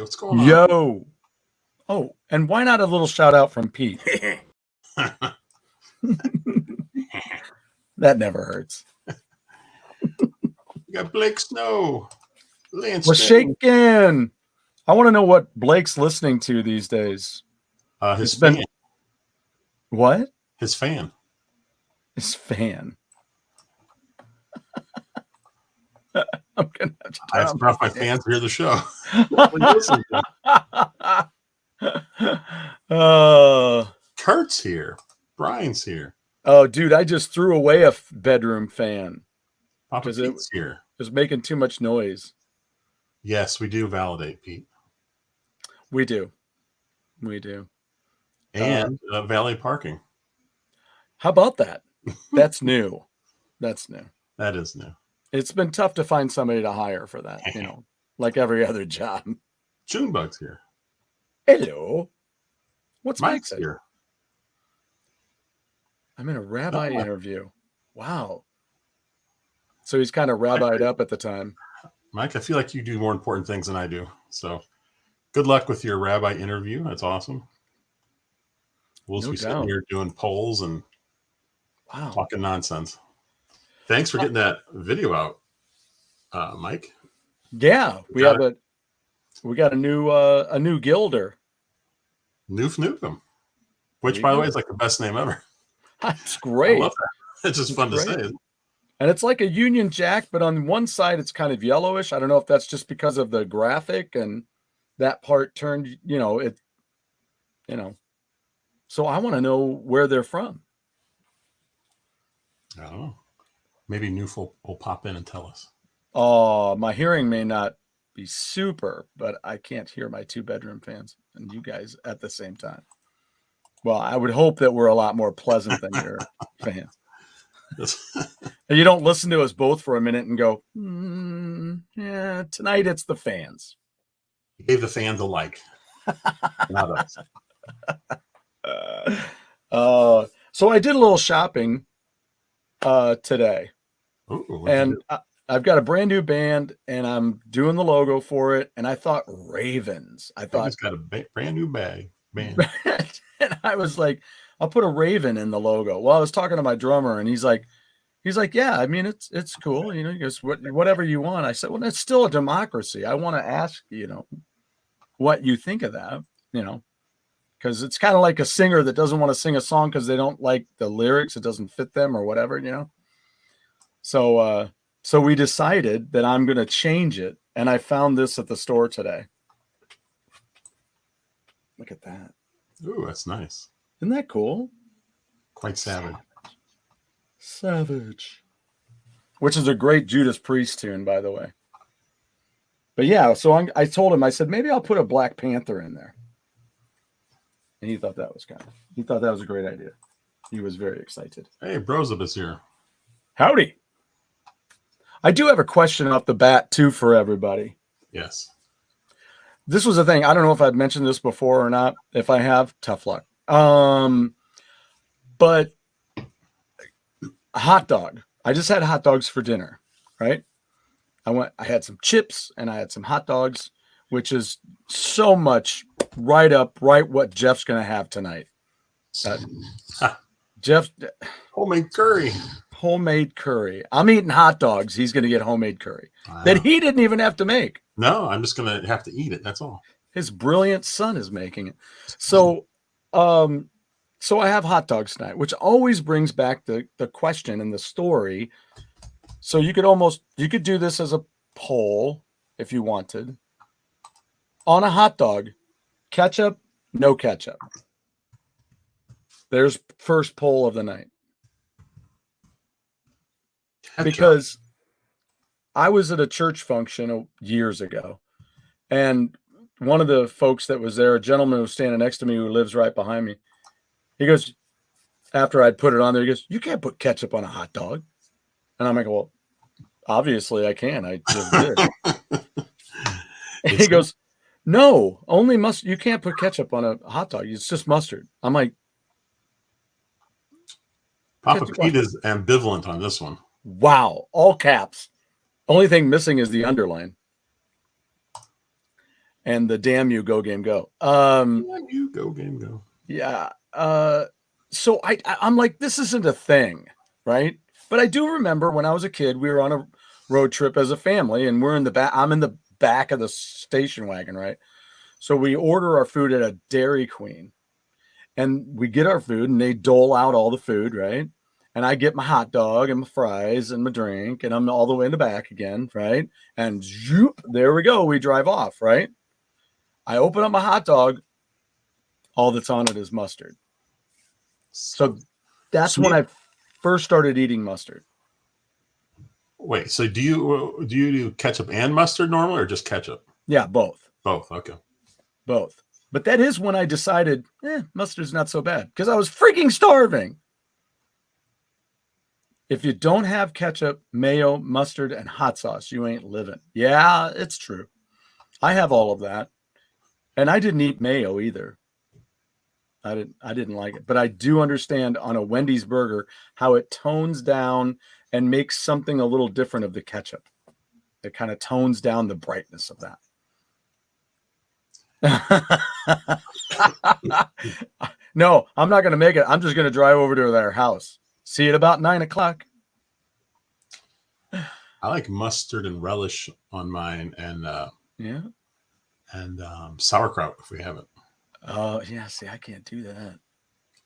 What's going on? Yo. Oh, and why not a little shout out from Pete? That never hurts. We got Blake Snow. Lance We're shaking. I want to know what Blake's listening to these days. His fan. What? His fan. His fan. I'm gonna have to I have to off my fans to hear the show. Kurt's here. Brian's here. Oh, dude, I just threw away a bedroom fan. Papa Pete's here. It was making too much noise. Yes, we do validate, Pete. We do. We do. And valet parking. How about that? That's new. That's new. That is new. It's been tough to find somebody to hire for that, you know, like every other job. Junebug's here. Hello. What's Mike's Mike here? I'm in a rabbi interview. Wow. So he's kind of rabbied up at the time. Mike, I feel like you do more important things than I do. So good luck with your rabbi interview. That's awesome. We'll just be sitting here doing polls and talking nonsense. Thanks for getting that video out, Mike. Yeah, we got a new guilder. Newf Nukem, which by the way is like the best name ever. That's great. I love that. It's just fun to say. And it's like a Union Jack, but on one side it's kind of yellowish. I don't know if that's just because of the graphic and that part turned, So I want to know where they're from. Oh, maybe Newf will pop in and tell us. Oh, my hearing may not be super, but I can't hear my 2-bedroom fans and you guys at the same time. Well, I would hope that we're a lot more pleasant than your fans. You don't listen to us both for a minute and go, yeah, tonight it's the fans. He gave the fans a like. Not us. So I did a little shopping today. Ooh, and I've got a brand new band and I'm doing the logo for it. And I thought Ravens. I thought he's got a brand new band. And I was like, I'll put a raven in the logo. Well, I was talking to my drummer and he's like, yeah, I mean, it's cool. He goes, whatever you want. I said, well, it's still a democracy. I want to ask, what you think of that, because it's kind of like a singer that doesn't want to sing a song because they don't like the lyrics. It doesn't fit them or whatever, So we decided that I'm going to change it. And I found this at the store today. Look at that. Ooh, that's nice. Isn't that cool? Quite savage. Savage. Which is a great Judas Priest tune, by the way. But yeah, so I told him, I said, maybe I'll put a Black Panther in there. And he thought that was a great idea. He was very excited. Hey, Brozub is here. Howdy. I do have a question off the bat, too, for everybody. Yes. This was the thing. I don't know if I've mentioned this before or not. If I have, tough luck. But a hot dog. I just had hot dogs for dinner, right? I had some chips and I had some hot dogs, which is so much right what Jeff's going to have tonight. Jeff. Homemade curry. Homemade curry. I'm eating hot dogs. He's going to get homemade curry that he didn't even have to make. No, I'm just going to have to eat it. That's all. His brilliant son is making it. So I have hot dogs tonight, which always brings back the question and the story. So you could do this as a poll if you wanted. On a hot dog, ketchup, no ketchup. There's first poll of the night. Ketchup. Because I was at a church function years ago, and one of the folks that was there, a gentleman who was standing next to me who lives right behind me, he goes, after I'd put it on there, he goes, you can't put ketchup on a hot dog. And I'm like, well, obviously I can. I just did. And he goes, no, only mustard. You can't put ketchup on a hot dog. It's just mustard. I'm like, Papa Pete is ambivalent on this one. Wow. All caps. Only thing missing is the underline. and the damn you GoGameGo. Damn you GoGameGo. Yeah. So I'm like, this isn't a thing, right? But I do remember when I was a kid, we were on a road trip as a family, and we're in the back. I'm in the back of the station wagon, right? So we order our food at a Dairy Queen, and we get our food, and they dole out all the food, right? And I get my hot dog and my fries and my drink, and I'm all the way in the back again, right? And zoop, there we go. We drive off, right? I open up my hot dog. All that's on it is mustard. So that's when I first started eating mustard. Wait, so do you do ketchup and mustard normally, or just ketchup? Yeah, both. Both, okay. Both. But that is when I decided, mustard's not so bad, because I was freaking starving. If you don't have ketchup, mayo, mustard, and hot sauce, you ain't living. Yeah, it's true. I have all of that. And I didn't eat mayo either. I didn't like it. But I do understand on a Wendy's burger how it tones down and makes something a little different of the ketchup. It kind of tones down the brightness of that. No, I'm not going to make it. I'm just going to drive over to their house. See it about 9 o'clock. I like mustard and relish on mine, and sauerkraut if we have it. Oh yeah, see, I can't do that.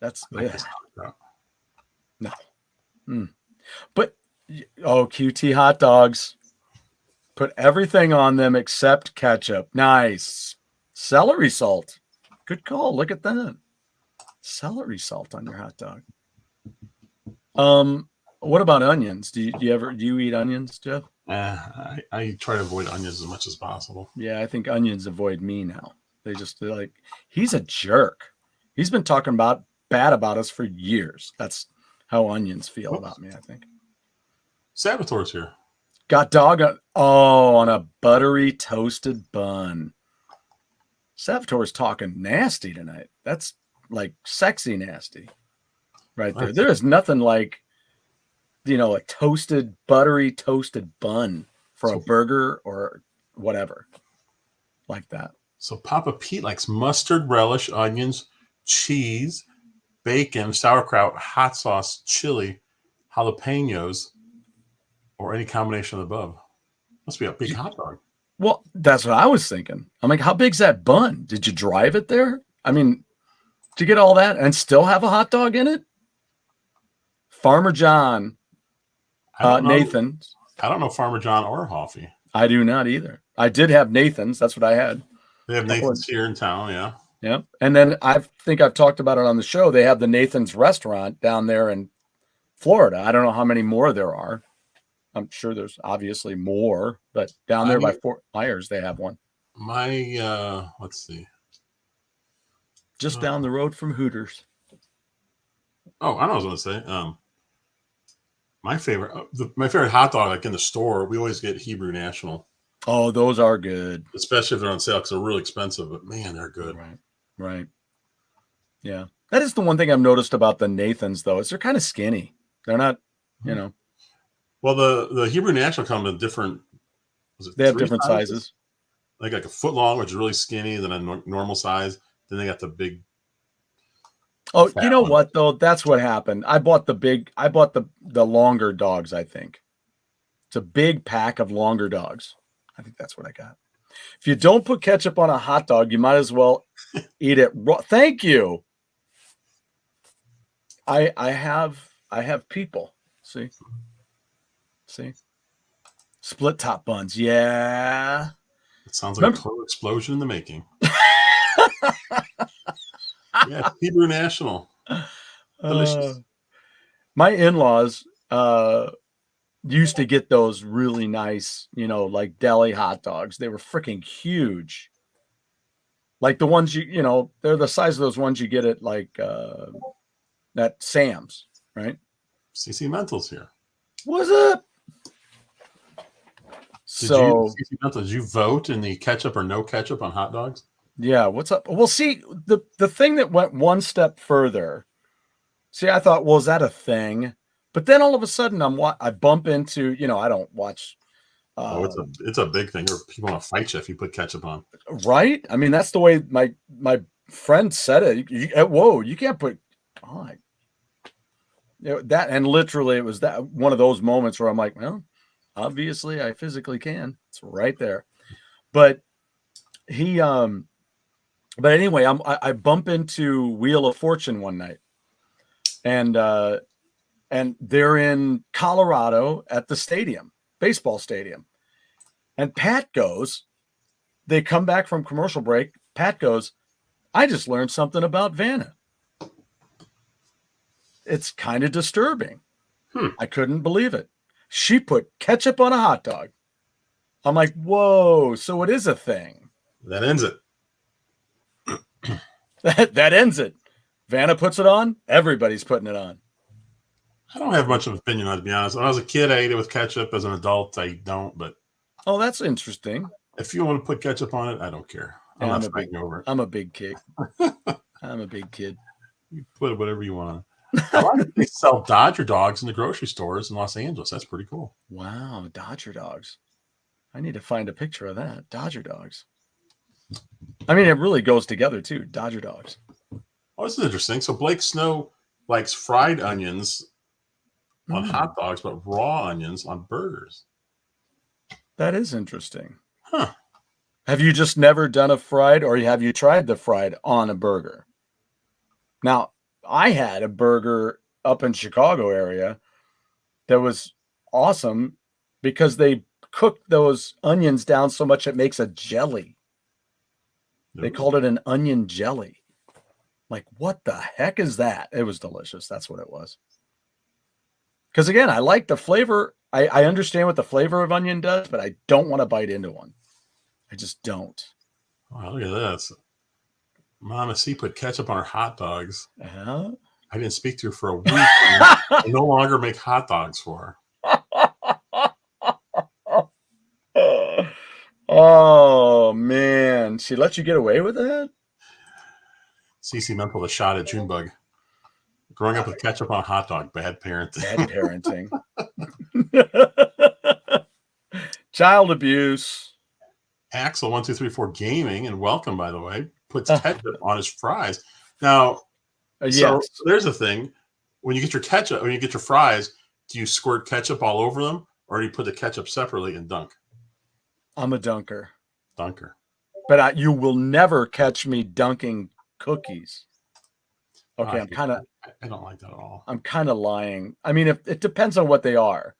That's no. But QT hot dogs. Put everything on them except ketchup. Nice. Celery salt. Good call. Look at that. Celery salt on your hot dog. What about onions? Do you eat onions, Jeff? I try to avoid onions as much as possible. Yeah, I think onions avoid me now. They're like, he's a jerk. He's been talking bad about us for years. That's how onions feel about me, I think. Saboteur's here. Got dog on a buttery toasted bun. Saboteur's talking nasty tonight. That's like sexy nasty. Right there. There is nothing like, a buttery toasted bun for a burger or whatever like that. So Papa Pete likes mustard, relish, onions, cheese, bacon, sauerkraut, hot sauce, chili, jalapenos, or any combination of the above. Must be a big hot dog. Well, that's what I was thinking. I'm like, how big's that bun? Did you drive it there? I mean, to get all that and still have a hot dog in it? Farmer John, Nathan's. I don't know Farmer John or Hoffy. I do not either. I did have Nathan's. That's what I had. They have Nathan's here in town, yeah. Yeah. And then I think I've talked about it on the show. They have the Nathan's restaurant down there in Florida. I don't know how many more there are. I'm sure there's obviously more, but down there by Fort Myers, they have one. Let's see. Just down the road from Hooters. Oh, I know what I was going to say. My favorite hot dog, like in the store, we always get Hebrew National. Oh, those are good. Especially if they're on sale because they're really expensive, but man, they're good. Right. Yeah. That is the one thing I've noticed about the Nathan's, though, is they're kind of skinny. They're not, Well, the Hebrew National come in different. They have different sizes. Like a foot long, which is really skinny, then a normal size. Then they got the big. Oh, you know what though? That's what happened. I bought the longer dogs. I think it's a big pack of longer dogs. I think that's what I got. If you don't put ketchup on a hot dog, you might as well eat it raw. Thank you. I have people. See, split top buns. Yeah. It sounds like a total explosion in the making. Yeah, Hebrew National. Delicious. My in-laws used to get those really nice, like deli hot dogs. They were freaking huge. Like the ones they're the size of those ones you get at like at Sam's, right? CC Mental's here. What's up? Did you vote in the ketchup or no ketchup on hot dogs? Yeah, what's up? Well, see, the thing that went one step further. See, I thought, well, is that a thing? But then all of a sudden, I bump into, I don't watch It's a big thing. Or people want to fight you if you put ketchup on. Right? I mean, that's the way my friend said it. Whoa, you can't put that. And literally, it was that one of those moments where I'm like, well, obviously, I physically can. It's right there. But but anyway, I bump into Wheel of Fortune one night, and they're in Colorado at the stadium, baseball stadium. And Pat goes, they come back from commercial break. Pat goes, I just learned something about Vanna. It's kind of disturbing. I couldn't believe it. She put ketchup on a hot dog. I'm like, whoa, so it is a thing. That ends it. that ends it. Vanna puts it on. Everybody's putting it on. I don't have much of an opinion on it, to be honest. When I was a kid, I ate it with ketchup. As an adult, I don't. But that's interesting. If you want to put ketchup on it, I don't care. I'm not fighting over it. I'm a big kid. I'm a big kid. You put whatever you want on. They sell Dodger dogs in the grocery stores in Los Angeles. That's pretty cool. Wow, Dodger dogs. I need to find a picture of that. Dodger dogs. I mean, it really goes together too. Dodger dogs. Oh, this is interesting. So Blake Snow likes fried onions on hot dogs, but raw onions on burgers. That is interesting. Huh. Have you just never done a fried, or have you tried the fried on a burger? Now, I had a burger up in Chicago area that was awesome because they cooked those onions down so much it makes a jelly. They called it an onion jelly. Like, what the heck is that? It was delicious. That's what it was. Because again, I like the flavor. I understand what the flavor of onion does, but I don't want to bite into one. I just don't. Wow, look at this. Mama C put ketchup on her hot dogs. I didn't speak to her for a week. I no longer make hot dogs for her. Oh, man. She let you get away with that? CC Mental, the shot at Junebug. Growing up with ketchup on a hot dog, bad parenting. Bad parenting. Child abuse. Axle1324 Gaming, and welcome, by the way, puts ketchup on his fries. Now, so there's a thing. When you get your ketchup, when you get your fries, do you squirt ketchup all over them, or do you put the ketchup separately and dunk? I'm a dunker. But you will never catch me dunking cookies. Okay, I don't like that at all. I'm kind of lying. I mean, if it depends on what they are,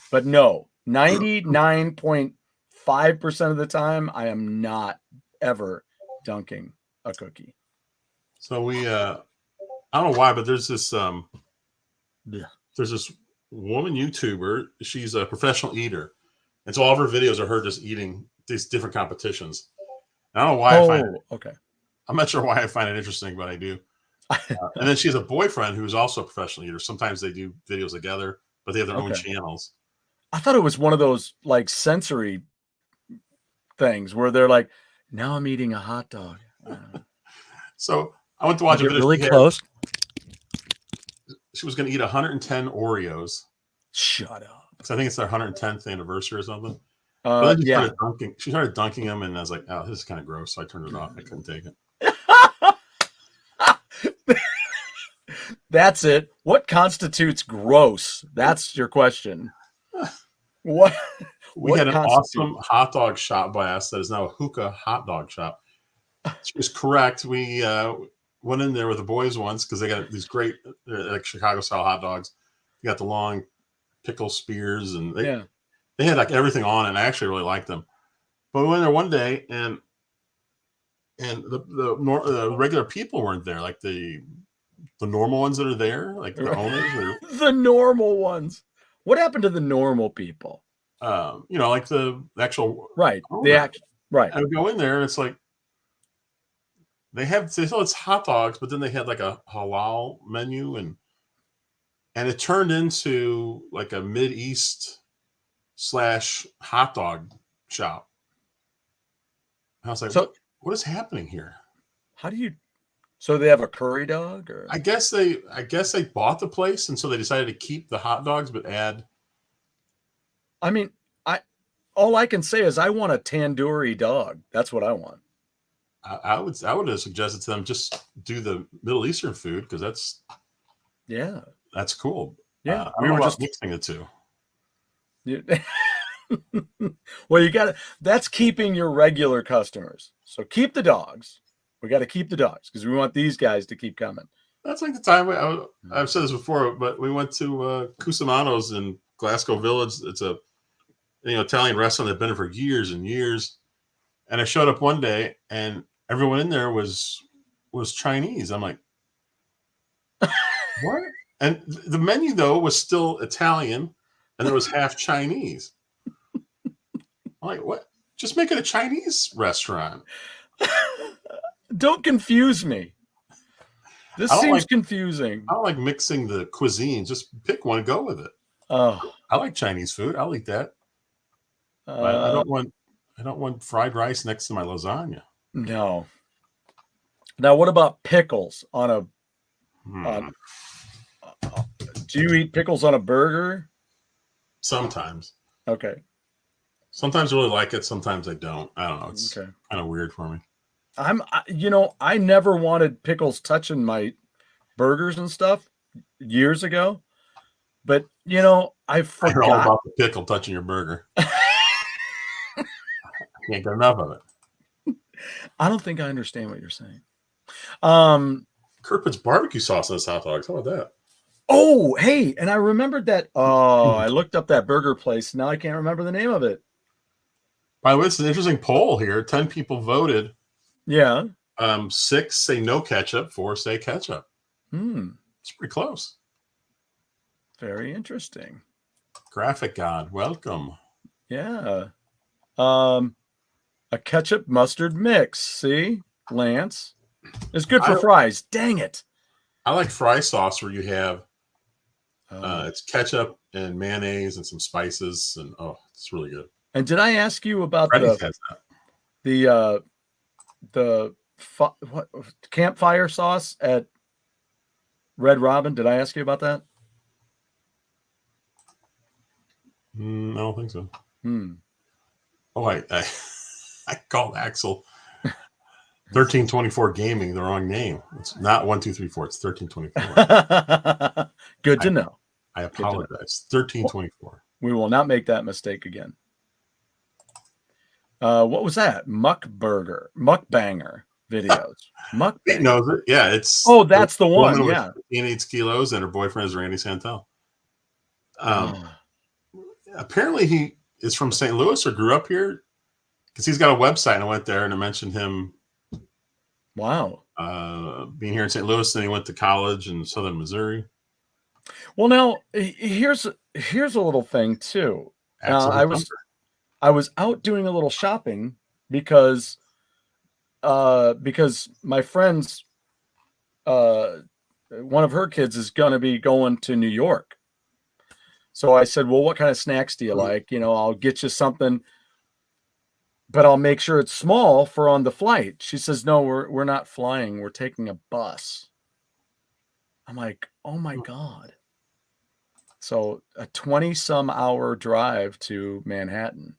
but no, 99.5% of the time, I am not ever dunking a cookie. So we, I don't know why, but there's this woman YouTuber. She's a professional eater, and so all of her videos are her just eating these different competitions. And I don't know why I find it. Okay. I'm not sure why I find it interesting, but I do. And then she has a boyfriend who's also a professional eater. Sometimes they do videos together, but they have their own channels. I thought it was one of those like sensory things where they're like, now I'm eating a hot dog. So I went to watch a video. Really close. She was going to eat 110 Oreos. Shut up. Because I think it's their 110th anniversary or something. But then she started dunking them, and I was like, oh, this is kind of gross. So I turned it off. I couldn't take it. That's it. What constitutes gross? That's your question. What? We had an awesome hot dog shop by us that is now a hookah hot dog shop. She was correct. We went in there with the boys once because they got these great like Chicago style hot dogs. You got the long pickle spears, and they had like everything on it. And I actually really liked them. But we went there one day, and the regular people weren't there, like the normal ones that are there, like the owners. The normal ones. What happened to the normal people? Like the actual right. Owner. Right. I would go in there, and it's like they sell it's hot dogs, but then they had like a halal menu, and it turned into like a Mid-East / hot dog shop. And I was like, what is happening here? How do you? So they have a curry dog, or I guess they bought the place, and so they decided to keep the hot dogs but add. I mean, all I can say is I want a tandoori dog. That's what I want. I would have suggested to them just do the Middle Eastern food because that's cool. Yeah, we were just mixing the two. Well, you got to. That's keeping your regular customers. So keep the dogs. We got to keep the dogs because we want these guys to keep coming. That's like the time I've said this before, but we went to Cusimano's in Glasgow Village. It's a Italian restaurant that's been there for years and years. And I showed up one day, and everyone in there was Chinese. I'm like, what? And the menu though was still Italian, and there was half Chinese. I'm like, what? Just make it a Chinese restaurant. Don't confuse me. This seems confusing. I don't like mixing the cuisine. Just pick one and go with it. Oh, I like Chinese food. I'll eat that. I don't want fried rice next to my lasagna. No. Now, what about pickles on a? Do you eat pickles on a burger? Sometimes. Okay. Sometimes I really like it. Sometimes I don't. I don't know. It's kind of weird for me. I never wanted pickles touching my burgers and stuff years ago, but I forgot. You're all about the pickle touching your burger. Can't get enough of it. I don't think I understand what you're saying. Kurt puts barbecue sauce on his hot dogs. How about that? Oh, hey, and I remembered that. Oh, I looked up that burger place. Now I can't remember the name of it. By the way, it's an interesting poll here. 10 people voted. Yeah. 6 say no ketchup. 4 say ketchup. It's pretty close. Very interesting. Graphic God, welcome. Yeah. A ketchup mustard mix. See, Lance, it's good for fries. Dang it! I like fry sauce where you have it's ketchup and mayonnaise and some spices, and it's really good. And did I ask you about the campfire sauce at Red Robin? Did I ask you about that? I don't think so. Oh, I called Axle1324 Gaming the wrong name. It's not 1234. It's 1324. Good to know. I apologize. 1324. We will not make that mistake again. What was that? Muckbanger videos. Muckbanger. He knows it. Yeah, it's. Oh, that's the one. Yeah. 8 kilos, and her boyfriend is Randy Santel. Apparently, he is from St. Louis or grew up here because he's got a website. And I went there and I mentioned him. Wow. Being here in St. Louis, and he went to college in Southern Missouri. Well, now here's a little thing too. I was out doing a little shopping because my friend's one of her kids is going to be going to New York. So I said, well, what kind of snacks do you like? I'll get you something, but I'll make sure it's small for on the flight. She says, no, we're not flying. We're taking a bus. I'm like, oh my God. So a 20-some hour drive to Manhattan.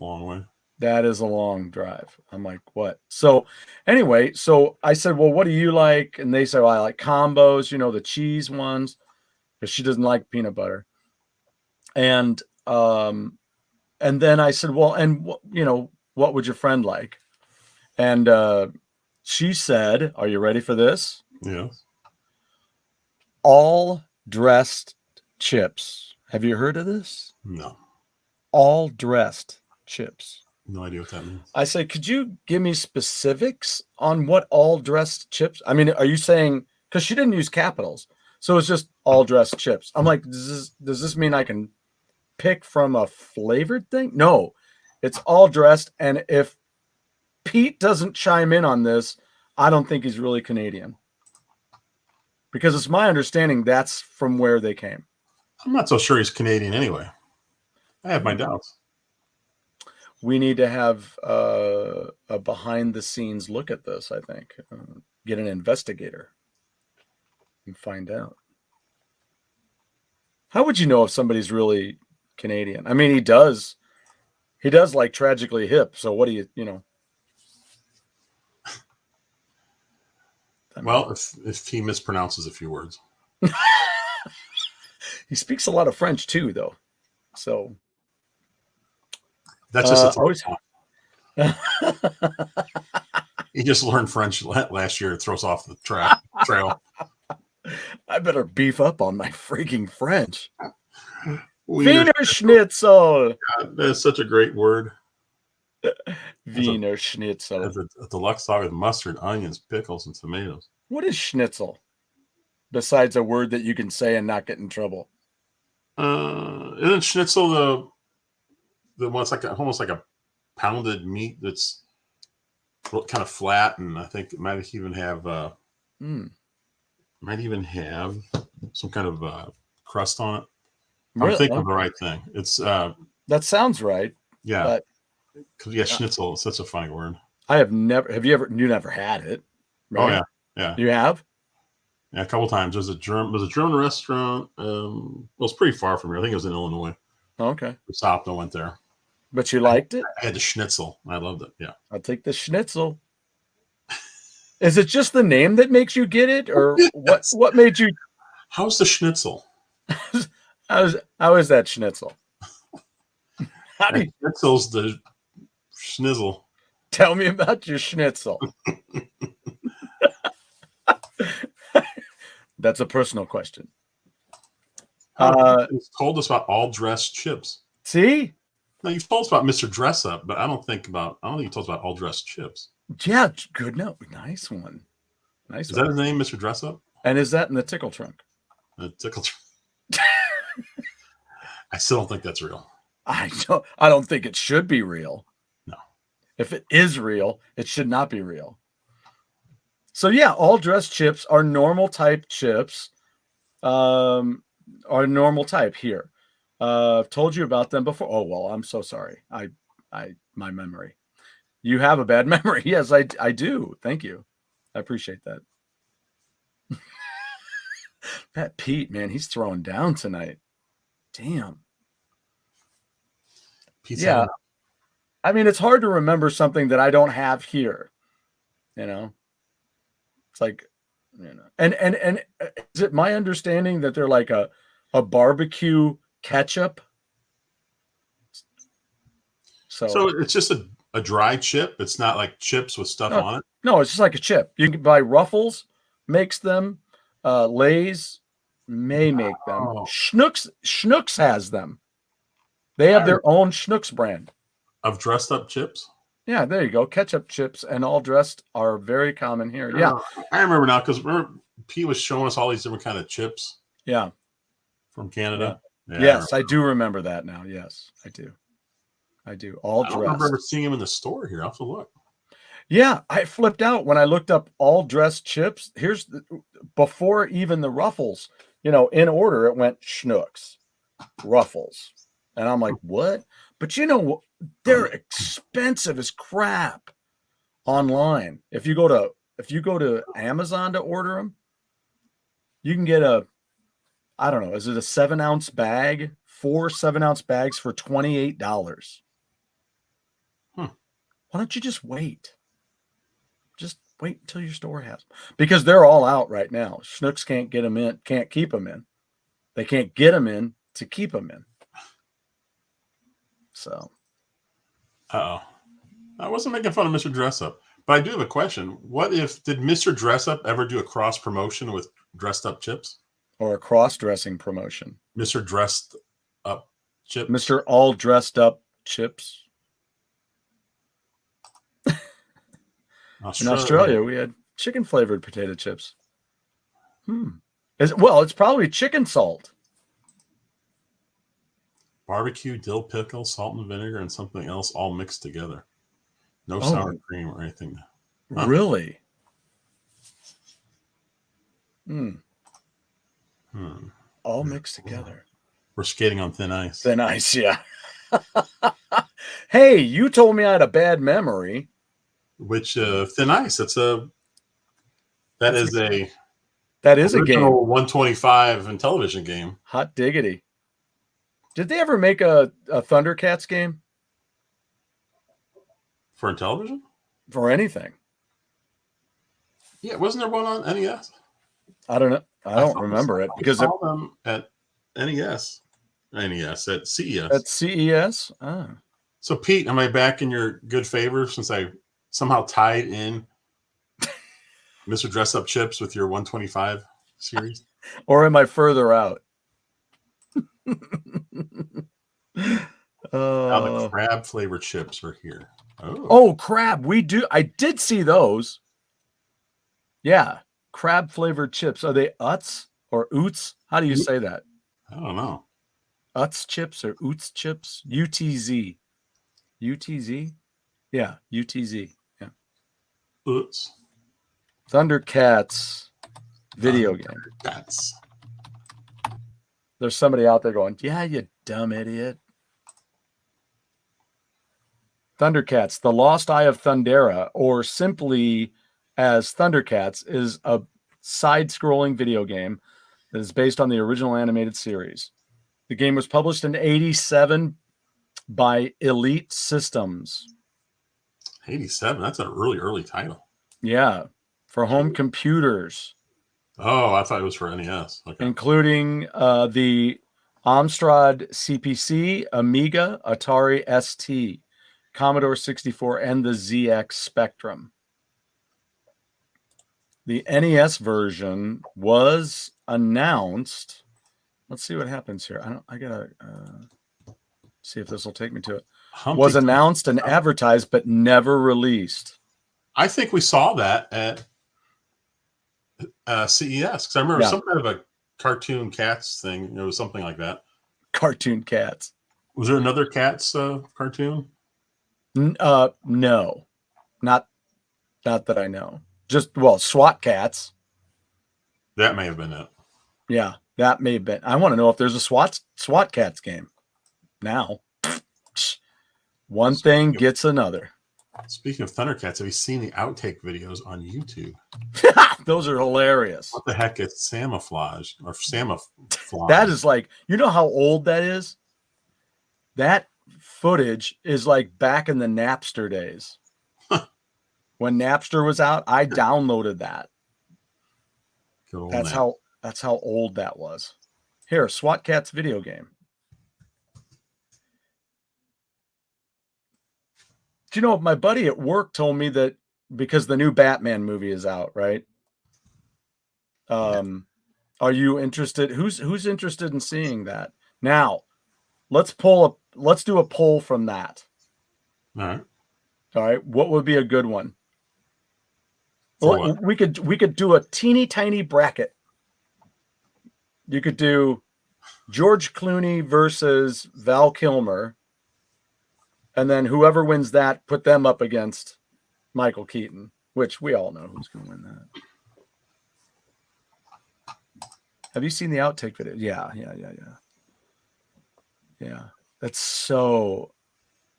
Long way. That is a long drive. I'm like, what? So anyway, so I said, well, what do you like? And they said, well, I like combos, the cheese ones, because she doesn't like peanut butter. And then I said, well, and what would your friend like? And she said, are you ready for this? Yeah. All dressed chips. Have you heard of this? No. All dressed chips. No idea what that means. I say, could you give me specifics on what all dressed chips? I mean, are you saying, because she didn't use capitals, so it's just all dressed chips. I'm like, does this mean I can pick from a flavored thing? No, it's all dressed. And if Pete doesn't chime in on this, I don't think he's really Canadian. Because it's my understanding that's from where they came. I'm not so sure he's Canadian anyway. I have my doubts. We need to have a behind-the-scenes look at this, I think. Get an investigator and find out. How would you know if somebody's really Canadian. I mean, he does like Tragically Hip. So what do you know? Well, if he mispronounces a few words. He speaks a lot of French too, though. So that's just he just learned French last year. It throws off the trail. I better beef up on my freaking French. Wiener Schnitzel. God, that is such a great word. Wiener Schnitzel. As a deluxe dog with mustard, onions, pickles, and tomatoes. What is schnitzel? Besides a word that you can say and not get in trouble. Isn't schnitzel the one that's like almost like a pounded meat that's kind of flat, and I think it might even have some kind of crust on it. Really? I'm thinking of the right thing. It's that sounds right. Yeah. But, schnitzel is such a funny word. You never had it? Right? Oh yeah. Yeah. You have? Yeah, a couple times. There's a German restaurant. Well, it's pretty far from here. I think it was in Illinois. Okay. We stopped and went there. But you liked it? I had the schnitzel. I loved it. Yeah. I'll take the schnitzel. Is it just the name that makes you get it, or what made you? How's the schnitzel? How is that schnitzel? Schnitzel's the schnizzle. Tell me about your schnitzel. That's a personal question. You've told us about all dressed chips. See? No, you've told us about Mr. Dress Up, but I don't think you told us about all dressed chips. Yeah, good. No, nice one. Is that his name, Mr. Dress Up? And is that in the tickle trunk? The tickle trunk. I still don't think that's real. I don't think it should be real. No. If it is real, it should not be real. So yeah, all dressed chips are normal type chips. Are normal type here. I've told you about them before. Oh well, I'm so sorry. My memory. You have a bad memory. Yes, I do. Thank you. I appreciate that. That Pete, man, he's throwing down tonight. Damn. Yeah. I mean, it's hard to remember something that I don't have here. You know? It's like, and is it my understanding that they're like a barbecue ketchup? So it's just a dry chip. It's not like chips with stuff on it. No, it's just like a chip. You can buy Ruffles, makes them. Lay's may make them. Schnucks has them. They have their own Schnucks brand of dressed up chips. Yeah, there you go. Ketchup chips and all dressed are very common here. Yeah, I remember now because Pete was showing us all these different kind of chips. Yeah, from Canada. Yeah. Yes, I do remember that now. Yes, I do. All dressed. I don't remember seeing them in the store here. I'll have to look. Yeah, I flipped out when I looked up all dressed chips. Before even the Ruffles, in order, it went Schnucks, Ruffles. And I'm like, what? But they're expensive as crap online. If you go to Amazon to order them, you can get I don't know, is it a 7-ounce bag? 4 7-ounce bags for $28. Why don't you just wait? Just wait until your store has them. Because they're all out right now. Schnucks can't get them in, can't keep them in. They can't get them in to keep them in. So. I wasn't making fun of Mr. Dress Up, but I do have a question. Did Mr. Dress Up ever do a cross promotion with dressed up chips? Or a cross-dressing promotion? Mr. Dressed Up Chips? Mr. All Dressed Up Chips? In Australia, we had chicken-flavored potato chips. It's probably chicken salt. Barbecue, dill pickle, salt and vinegar, and something else all mixed together. No sour cream or anything. Huh. Really? All mixed together. We're skating on thin ice. Thin ice, yeah. Hey, you told me I had a bad memory. Which thin ice? That is a game. 125 in television game. Hot diggity. Did they ever make a Thundercats game? For television? For anything? Yeah, wasn't there one on NES? I don't know. I don't remember it because I saw them at NES at CES. At CES? Oh. So, Pete, am I back in your good favor since I somehow tied in Mr. Dress Up Chips with your 125 series? Or am I further out? Now the crab flavored chips are here. Oh, crab. I did see those. Yeah. Crab flavored chips. Are they Utz or Oots? How do you say that? I don't know. Utz chips or Oots chips? UTZ. UTZ? Yeah, UTZ. Yeah. Oots. Thundercats video game. That's. There's somebody out there going, yeah, you dumb idiot. Thundercats, The Lost Eye of Thundera, or simply as Thundercats, is a side-scrolling video game that is based on the original animated series. The game was published in 1987 by Elite Systems. 87? That's a really early title. Yeah, for home computers. Oh, I thought it was for NES. Okay. Including the Amstrad CPC, Amiga, Atari ST, Commodore 64, and the ZX Spectrum. The NES version was announced. Let's see what happens here. I gotta see if this will take me to it. Was announced and advertised, but never released. I think we saw that at CES because I remember some kind of a cartoon cats thing. It was something like that. Cartoon cats. Was there another cats cartoon? No, not that I know. Just SWAT cats. That may have been it. Yeah, that may have been. I want to know if there's a SWAT cats game now. One thing gets another. Speaking of Thundercats, have you seen the outtake videos on YouTube? Those are hilarious. What the heck is Samaflage or Samaflage? That is like, you know how old that is? That footage is like back in the Napster days. When Napster was out, I downloaded that. That's how old that was. Here, SWAT Cats video game. Do you know, my buddy at work told me that because the new Batman movie is out, right? Are you interested? Who's interested in seeing that? Now, let's do a poll from that. All right. What would be a good one? Well, we could do a teeny tiny bracket. You could do George Clooney versus Val Kilmer. And then whoever wins that, put them up against Michael Keaton, which we all know who's going to win that. Have you seen the outtake video? Yeah. That's so,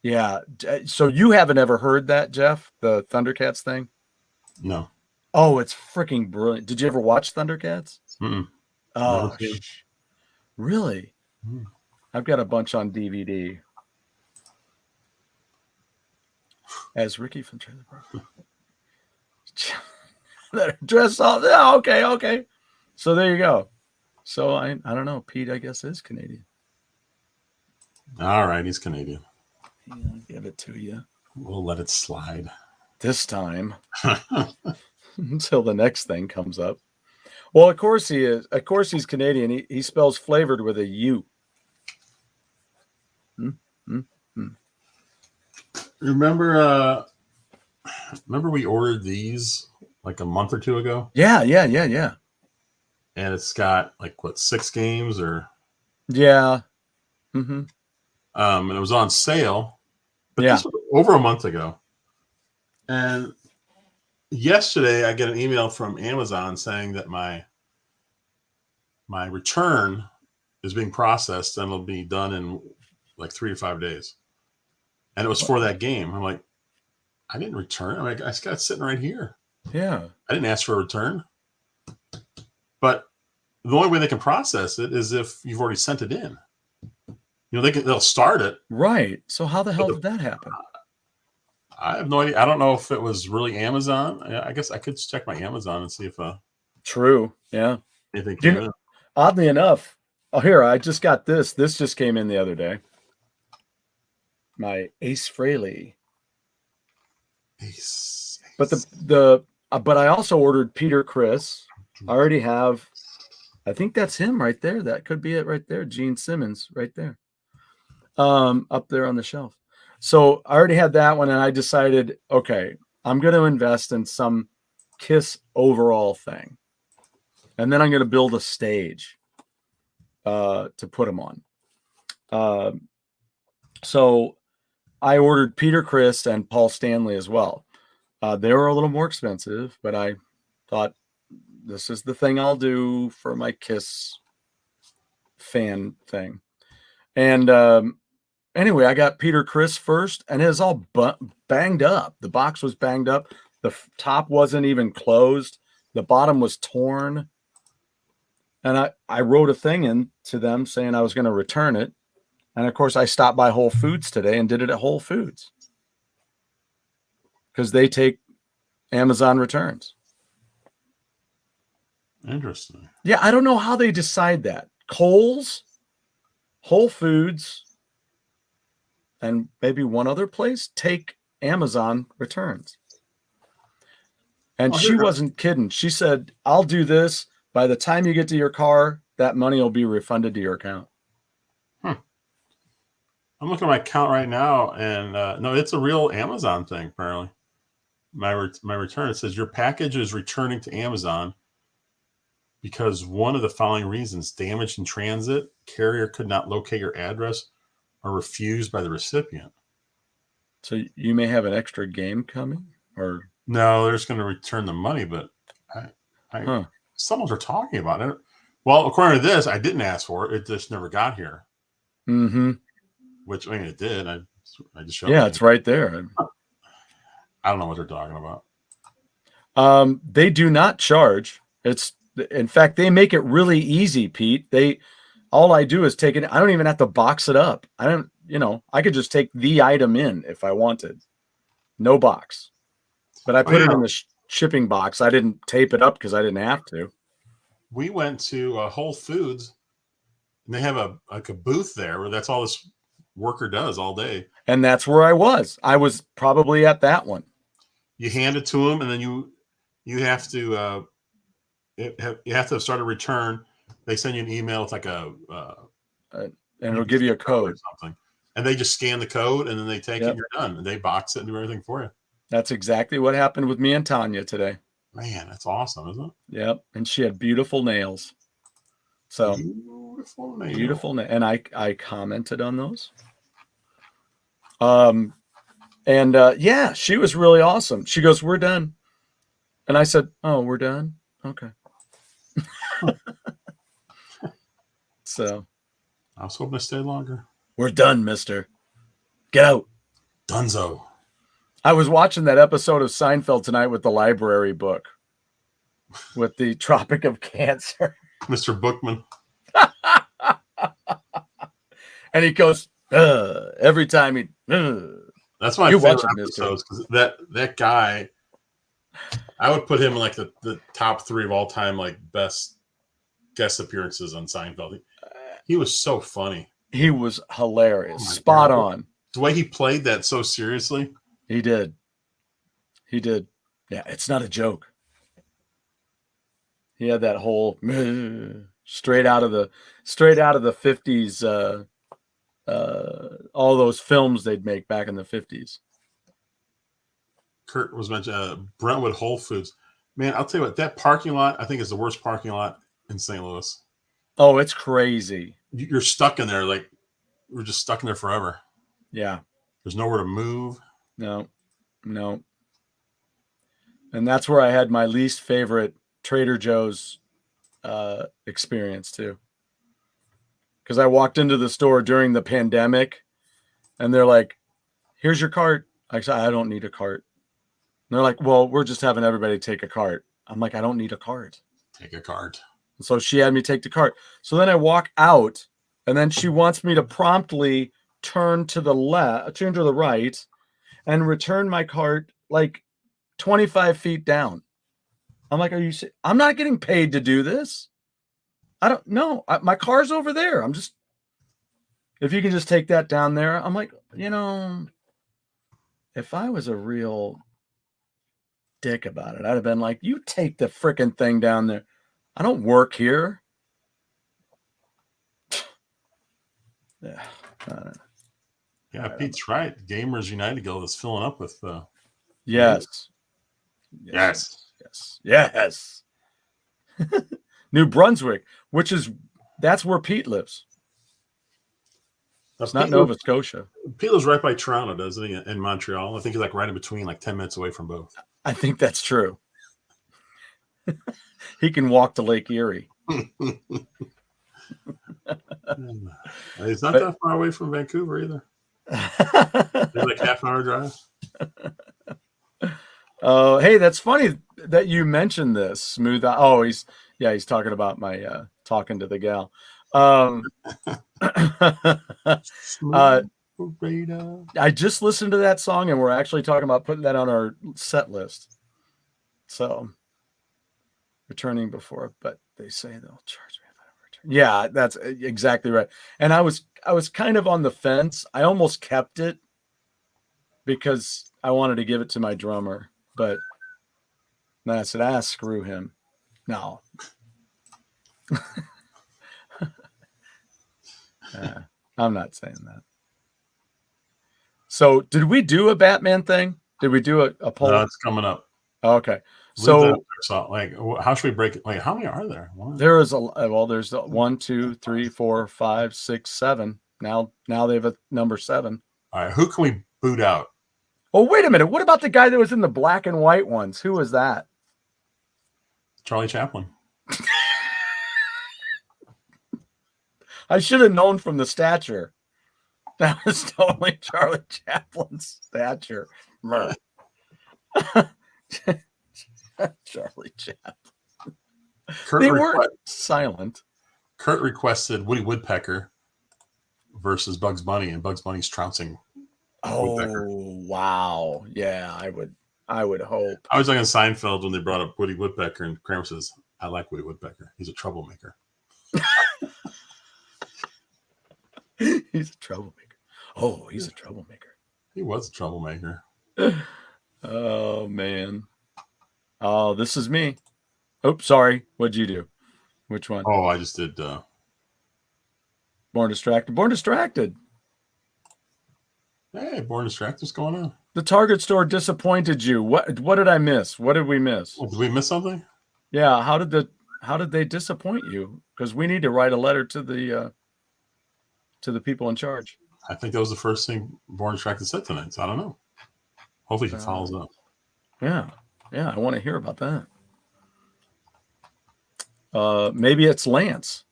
yeah. So you haven't ever heard that, Jeff, the Thundercats thing? No. Oh, it's freaking brilliant. Did you ever watch Thundercats? Mm-mm. Oh, really? Mm. I've got a bunch on DVD. As Ricky from Trailer Park. They're dressed all. Oh, okay. So there you go. So I don't know. Pete, I guess, is Canadian. All right, he's Canadian. Yeah, I'll give it to you. We'll let it slide. This time. Until the next thing comes up. Well, of course he is. Of course he's Canadian. He spells flavored with a U. Remember we ordered these like a month or two ago? Yeah. And it's got like 6 games or yeah. Mm-hmm. And it was on sale. But this was over a month ago. And yesterday I get an email from Amazon saying that my return is being processed and it'll be done in like 3 to 5 days. And it was for that game. I'm like, I didn't return. I just got it sitting right here. Yeah. I didn't ask for a return. But the only way they can process it is if you've already sent it in. they'll start it. Right. So how the hell did that happen? I have no idea. I don't know if it was really Amazon. I guess I could check my Amazon and see if True. Yeah. anything came in. Oddly enough, here, I just got this. This just came in the other day. My Ace Frehley. Ace. But but I also ordered Peter Criss. I already have. I think that's him right there. That could be it right there. Gene Simmons right there. Up there on the shelf. So I already had that one, and I decided, okay, I'm going to invest in some Kiss overall thing, and then I'm going to build a stage to put them on. So I ordered Peter Criss and Paul Stanley as well. They were a little more expensive, but I thought this is the thing I'll do for my Kiss fan thing. And anyway, I got Peter Criss first, and it was all banged up. The box was banged up. The top wasn't even closed. The bottom was torn. And I wrote a thing in to them saying I was going to return it. And, of course, I stopped by Whole Foods today and did it at Whole Foods because they take Amazon returns. Interesting. Yeah, I don't know how they decide that. Kohl's, Whole Foods, and maybe one other place take Amazon returns. And she wasn't kidding. She said, I'll do this. By the time you get to your car, that money will be refunded to your account. I'm looking at my account right now, and no, it's a real Amazon thing, apparently. My return, it says your package is returning to Amazon because one of the following reasons: damage in transit, carrier could not locate your address, or refused by the recipient. So you may have an extra game coming, or no, they're just going to return the money. But someone's are talking about it. Well, according to this, I didn't ask for it; it just never got here. Mm-hmm. Which, I mean, it did. I just showed. Yeah, it's right there. I don't know what they're talking about. They do not charge. In fact, they make it really easy, Pete. All I do is take it. I don't even have to box it up. I could just take the item in if I wanted. No box. But I put it in the shipping box. I didn't tape it up because I didn't have to. We went to Whole Foods, and they have a booth there where that's all this worker does all day. And that's where I was. I was probably at that one. You hand it to them, and then you have to start a return. They send you an email with like and it'll give you a code or something, and they just scan the code, and then they take it, and you're done. And they box it and do everything for you. That's exactly what happened with me and Tanya today. Man, that's awesome, isn't it? Yep, and she had beautiful nails. So beautiful nails, and I commented on those. Yeah, she was really awesome. She goes, "We're done," and I said, "Oh, we're done? Okay." So I was hoping to stay longer. We're done, mister. Get out. Dunzo. I was watching that episode of Seinfeld tonight with the library book with the Tropic of Cancer. Mr. Bookman. And he goes, every time he... That's my favorite episodes, because that guy, I would put him in like the top 3 of all time, like best guest appearances on Seinfeld. He was so funny. He was hilarious. Spot on. The way he played that so seriously. He did. Yeah, it's not a joke. He had that whole straight out of the 50s, all those films they'd make back in the 50s. Kurt was mentioned Brentwood Whole Foods. Man, I'll tell you what, that parking lot I think is the worst parking lot in St. Louis. Oh, it's crazy. You're stuck in there, like we're just stuck in there forever. Yeah. There's nowhere to move. No. And that's where I had my least favorite Trader Joe's experience too. Because I walked into the store during the pandemic and they're like, "Here's your cart." I said, "I don't need a cart." And they're like, "Well, we're just having everybody take a cart." I'm like, "I don't need a cart." Take a cart. So she had me take the cart. So then I walk out And then she wants me to promptly turn to the right, and return my cart like 25 feet down. I'm like, I'm not getting paid to do this. I don't know. My car's over there. If you can just take that down there. I'm like, if I was a real dick about it, I'd have been like, you take the freaking thing down there. I don't work here. Yeah. Yeah, Pete's right. Gamers United Guild is filling up with yes. New Brunswick, that's where Pete lives. It's not Nova Scotia. Pete lives right by Toronto, doesn't he? In Montreal. I think he's like right in between, like 10 minutes away from both. I think that's true. He can walk to Lake Erie. He's not that far away from Vancouver either. Maybe like half an hour drive. Hey, that's funny that you mentioned this. Smooth. Oh, he's talking about my talking to the gal. I just listened to that song, and we're actually talking about putting that on our set list. So, returning before, but they say they'll charge me if I don't return. Yeah, that's exactly right. And I was kind of on the fence. I almost kept it because I wanted to give it to my drummer, but then I said, screw him. No. I'm not saying that. So did we do a Batman thing? Did we do a poll? No, it's coming up. Okay. So like, how should we break it? Like, how many are there? There is there's 1, 2, 3, 4, 5, 6, 7. Now they have a number 7. All right. Who can we boot out? Oh, wait a minute. What about the guy that was in the black and white ones? Who was that? Charlie Chaplin. I should have known from the stature. That was totally Charlie Chaplin's stature. Charlie Chaplin. They weren't silent. Kurt requested Woody Woodpecker versus Bugs Bunny, and Bugs Bunny's trouncing Woodpecker. Wow. Yeah, I would hope. I was like on Seinfeld when they brought up Woody Woodpecker, and Kramer says, I like Woody Woodpecker. He's a troublemaker. He's a troublemaker. Oh, he's a troublemaker. He was a troublemaker. Oh, man. Oh, this is me. Oops, sorry. What'd you do? Which one? Oh, I just did Born Distracted. Born Distracted. Hey, Born Distracted. What's going on? The Target store disappointed you. What did I miss? What did we miss? Oh, did we miss something? Yeah. How did they disappoint you? Because we need to write a letter to the people in charge. I think that was the first thing Born Distracted said tonight. So I don't know. Hopefully he follows up. Yeah. Yeah. I want to hear about that. Maybe it's Lance.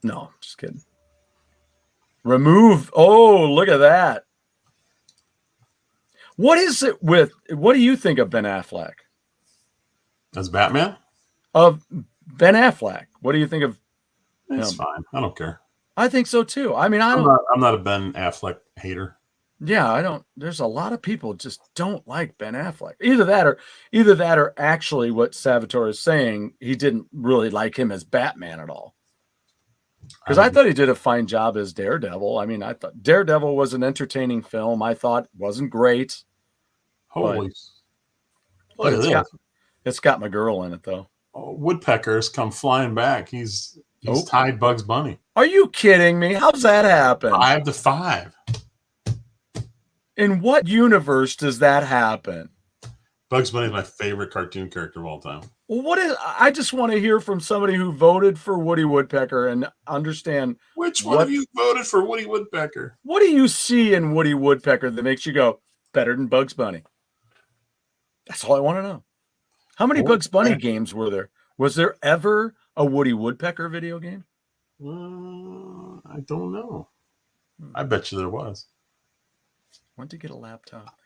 No, just kidding. Remove. Oh, look at that. What do you think of Ben Affleck? As Batman? Of Ben Affleck. What do you think of him? It's fine. I don't care. I think so too. I mean, I'm not a Ben Affleck hater. Yeah, I don't. There's a lot of people just don't like Ben Affleck. Either that or actually what Salvatore is saying, he didn't really like him as Batman at all. Because I thought he did a fine job as Daredevil. I mean, I thought Daredevil was an entertaining film. I thought it wasn't great. Holy. But it's got my girl in it, though. Oh, Woodpecker's come flying back. He's tied Bugs Bunny. Are you kidding me? How's that happen? 5-5. In what universe does that happen? Bugs Bunny is my favorite cartoon character of all time. Well, I just want to hear from somebody who voted for Woody Woodpecker and understand. Which one of you voted for Woody Woodpecker? What do you see in Woody Woodpecker that makes you go, better than Bugs Bunny? That's all I want to know. How many Bugs Bunny games were there? Was there ever a Woody Woodpecker video game? I don't know. I bet you there was. Went to get a laptop.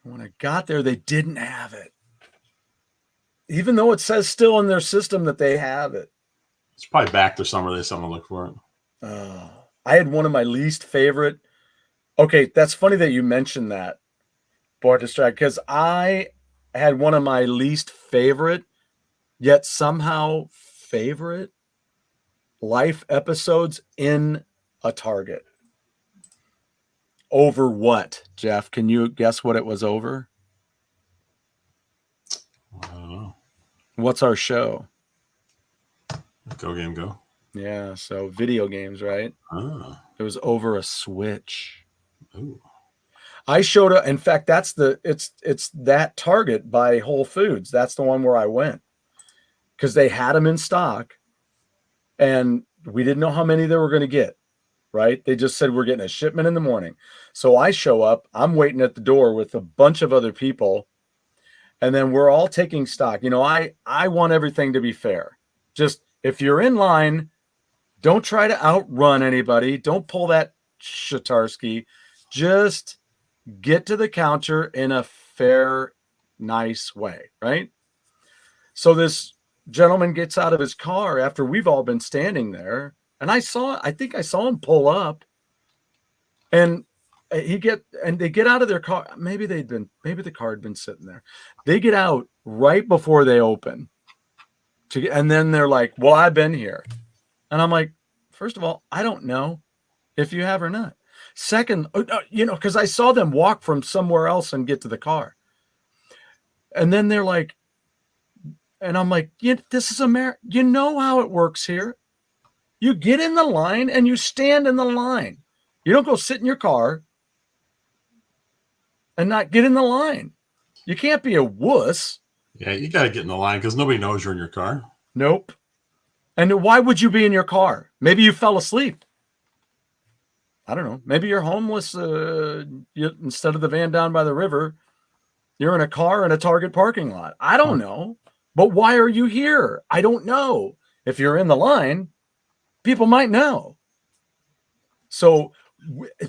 When I got there, they didn't have it. Even though it says still in their system that they have it. It's probably back to summer. There's something to look for it. I had one of my least favorite. Okay, that's funny that you mentioned that, Board Distract, because I had one of my least favorite, yet somehow favorite life episodes in a Target. Over what, Jeff? Can you guess what it was over? I don't know. What's our show? GoGameGo. Yeah, so video games, right? It was over a Switch. Ooh. I showed up. In fact, it's that Target by Whole Foods. That's the one where I went because they had them in stock, and we didn't know how many they were going to get. Right? They just said we're getting a shipment in the morning. So I show up. I'm waiting at the door with a bunch of other people, and then we're all taking stock. You know, I want everything to be fair. Just if you're in line, don't try to outrun anybody. Don't pull that Shatarsky. Just get to the counter in a fair, nice way, right? So this gentleman gets out of his car after we've all been standing there, and I think I saw him pull up, and they get out of their car. Maybe the car had been sitting there. They get out right before they open, and then they're like, "Well, I've been here," and I'm like, first of all, I don't know if you have or not. Second, you know, because I saw them walk from somewhere else and get to the car. And then they're like, and I'm like, this is America. You know how it works here. You get in the line and you stand in the line. You don't go sit in your car and not get in the line. You can't be a wuss. Yeah, you got to get in the line because nobody knows you're in your car. Nope. And why would you be in your car? Maybe you fell asleep. I don't know. Maybe you're homeless. Instead of the van down by the river, you're in a car in a Target parking lot. I don't know. But why are you here? I don't know. If you're in the line, people might know. So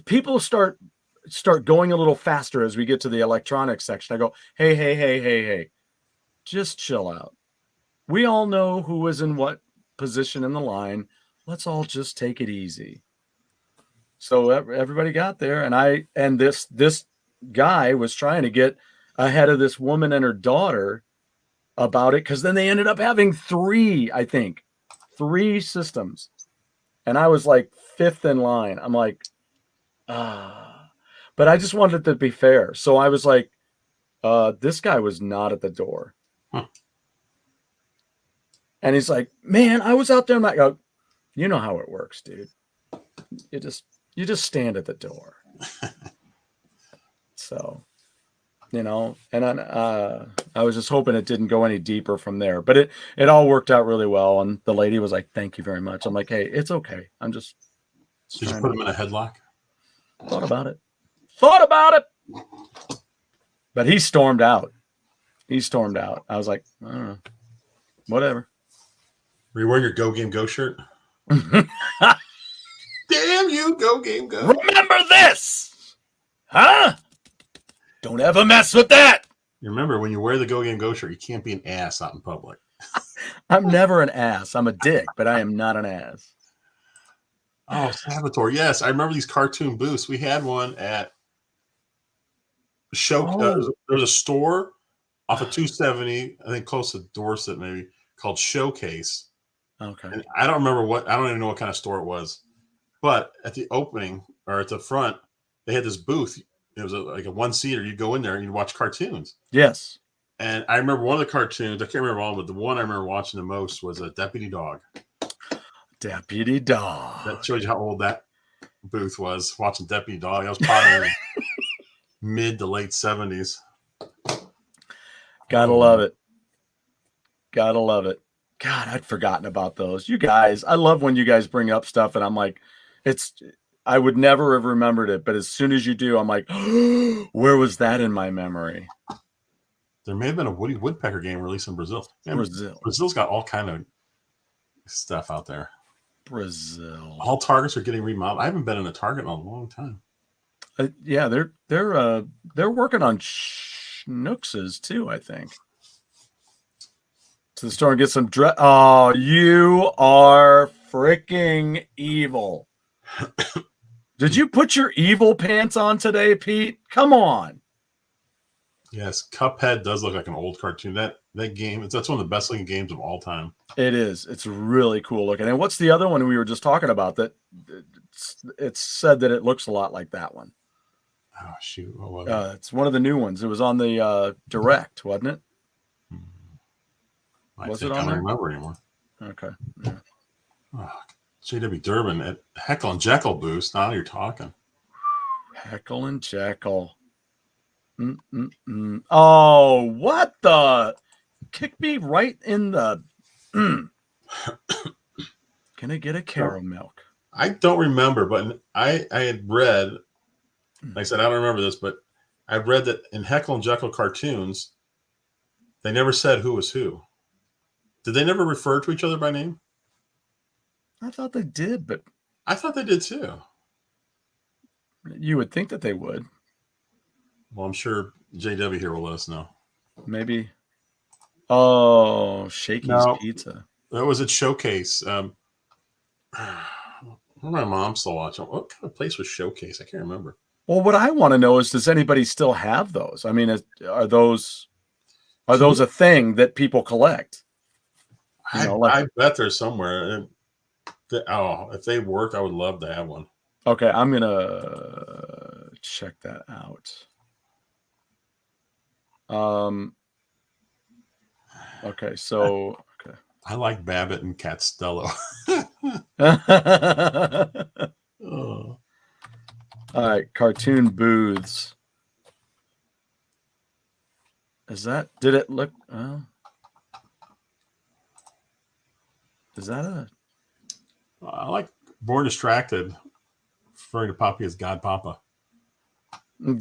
people start going a little faster as we get to the electronics section. I go, hey. Just chill out. We all know who is in what position in the line. Let's all just take it easy. So everybody got there, and this guy was trying to get ahead of this woman and her daughter about it, because then they ended up having three systems, and I was like fifth in line. I'm like, but I just wanted it to be fair, so I was like, this guy was not at the door, and he's like, man, I was out there. I'm like, oh, you know how it works, dude. You just stand at the door. So, you know, and I was just hoping it didn't go any deeper from there, but it all worked out really well. And the lady was like, thank you very much. I'm like, hey, it's okay. I'm just. Did you put him in a headlock? Thought about it. But he stormed out. I was like, I don't know. Whatever. Were you wearing your GoGameGo shirt? Damn you, GoGameGo. Remember this. Huh? Don't ever mess with that. You remember, when you wear the GoGameGo shirt, you can't be an ass out in public. I'm never an ass. I'm a dick, but I am not an ass. Oh, Saboteur. Yes, I remember these cartoon booths. We had one at Show. There was a store off of 270, I think close to Dorset, maybe, called Showcase. Okay. And I don't even know what kind of store it was. But at the opening, or at the front, they had this booth. It was like a one-seater. You'd go in there and you'd watch cartoons. Yes. And I remember one of the cartoons, I can't remember all, but the one I remember watching the most was a Deputy Dog. Deputy Dog. That shows you how old that booth was, watching Deputy Dog. I was probably mid to late 70s. Gotta love it. God, I'd forgotten about those. You guys, I love when you guys bring up stuff and I'm like, I would never have remembered it, but as soon as you do, I'm like, where was that in my memory? There may have been a Woody Woodpecker game released in Brazil. Man, Brazil's got all kind of stuff out there. Brazil. All Targets are getting remodeled. I haven't been in a Target in a long time. Yeah, they're working on Schnuxes too, I think. to the store and get some dress. Oh, you are freaking evil. Did you put your evil pants on today, Pete? Come on. Yes, Cuphead does look like an old cartoon. That game, that's one of the best looking games of all time. It is. It's really cool looking. And what's the other one we were just talking about that it's said that it looks a lot like that one? Oh, shoot. What was it? It's one of the new ones. It was on the Direct, wasn't it? Was it on there? I don't remember anymore. Okay. Yeah. Oh, J.W. Durbin at Heckle and Jekyll boost. Now you're talking. Heckle and Jekyll. Oh, what the? Kick me right in the. Can I get a carrot milk? I don't remember, but I had read, like I said, I don't remember this, but I read that in Heckle and Jekyll cartoons, they never said who was who. Did they never refer to each other by name? I thought they did, but I thought they did too. You would think that they would. Well, I'm sure JW here will let us know. Maybe. Oh, Shakey's Pizza. That was at Showcase. My mom still watching. What kind of place was Showcase? I can't remember. Well, what I want to know is, does anybody still have those? I mean, are those a thing that people collect? I bet there's somewhere. If they work, I would love to have one. Okay, I'm gonna check that out. Okay, so okay. I like Babbitt and Castello. Oh. All right, cartoon booths. Did it look? Is that a? I like Born Distracted, referring to Poppy as God Papa.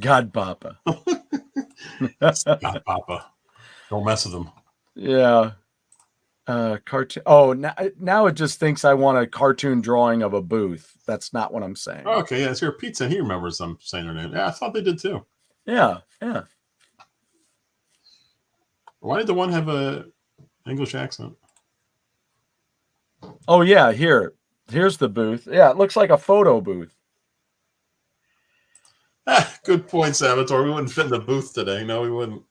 God Papa. God Papa. Don't mess with him. Yeah. Cartoon. Oh, now it just thinks I want a cartoon drawing of a booth. That's not what I'm saying. Oh, okay, yeah, it's your pizza. He remembers them saying their name. Yeah, I thought they did too. Yeah. Why did the one have a English accent? Oh yeah, here's the booth. Yeah, it looks like a photo booth. Good point, Salvatore. We wouldn't fit in the booth today. No, we wouldn't.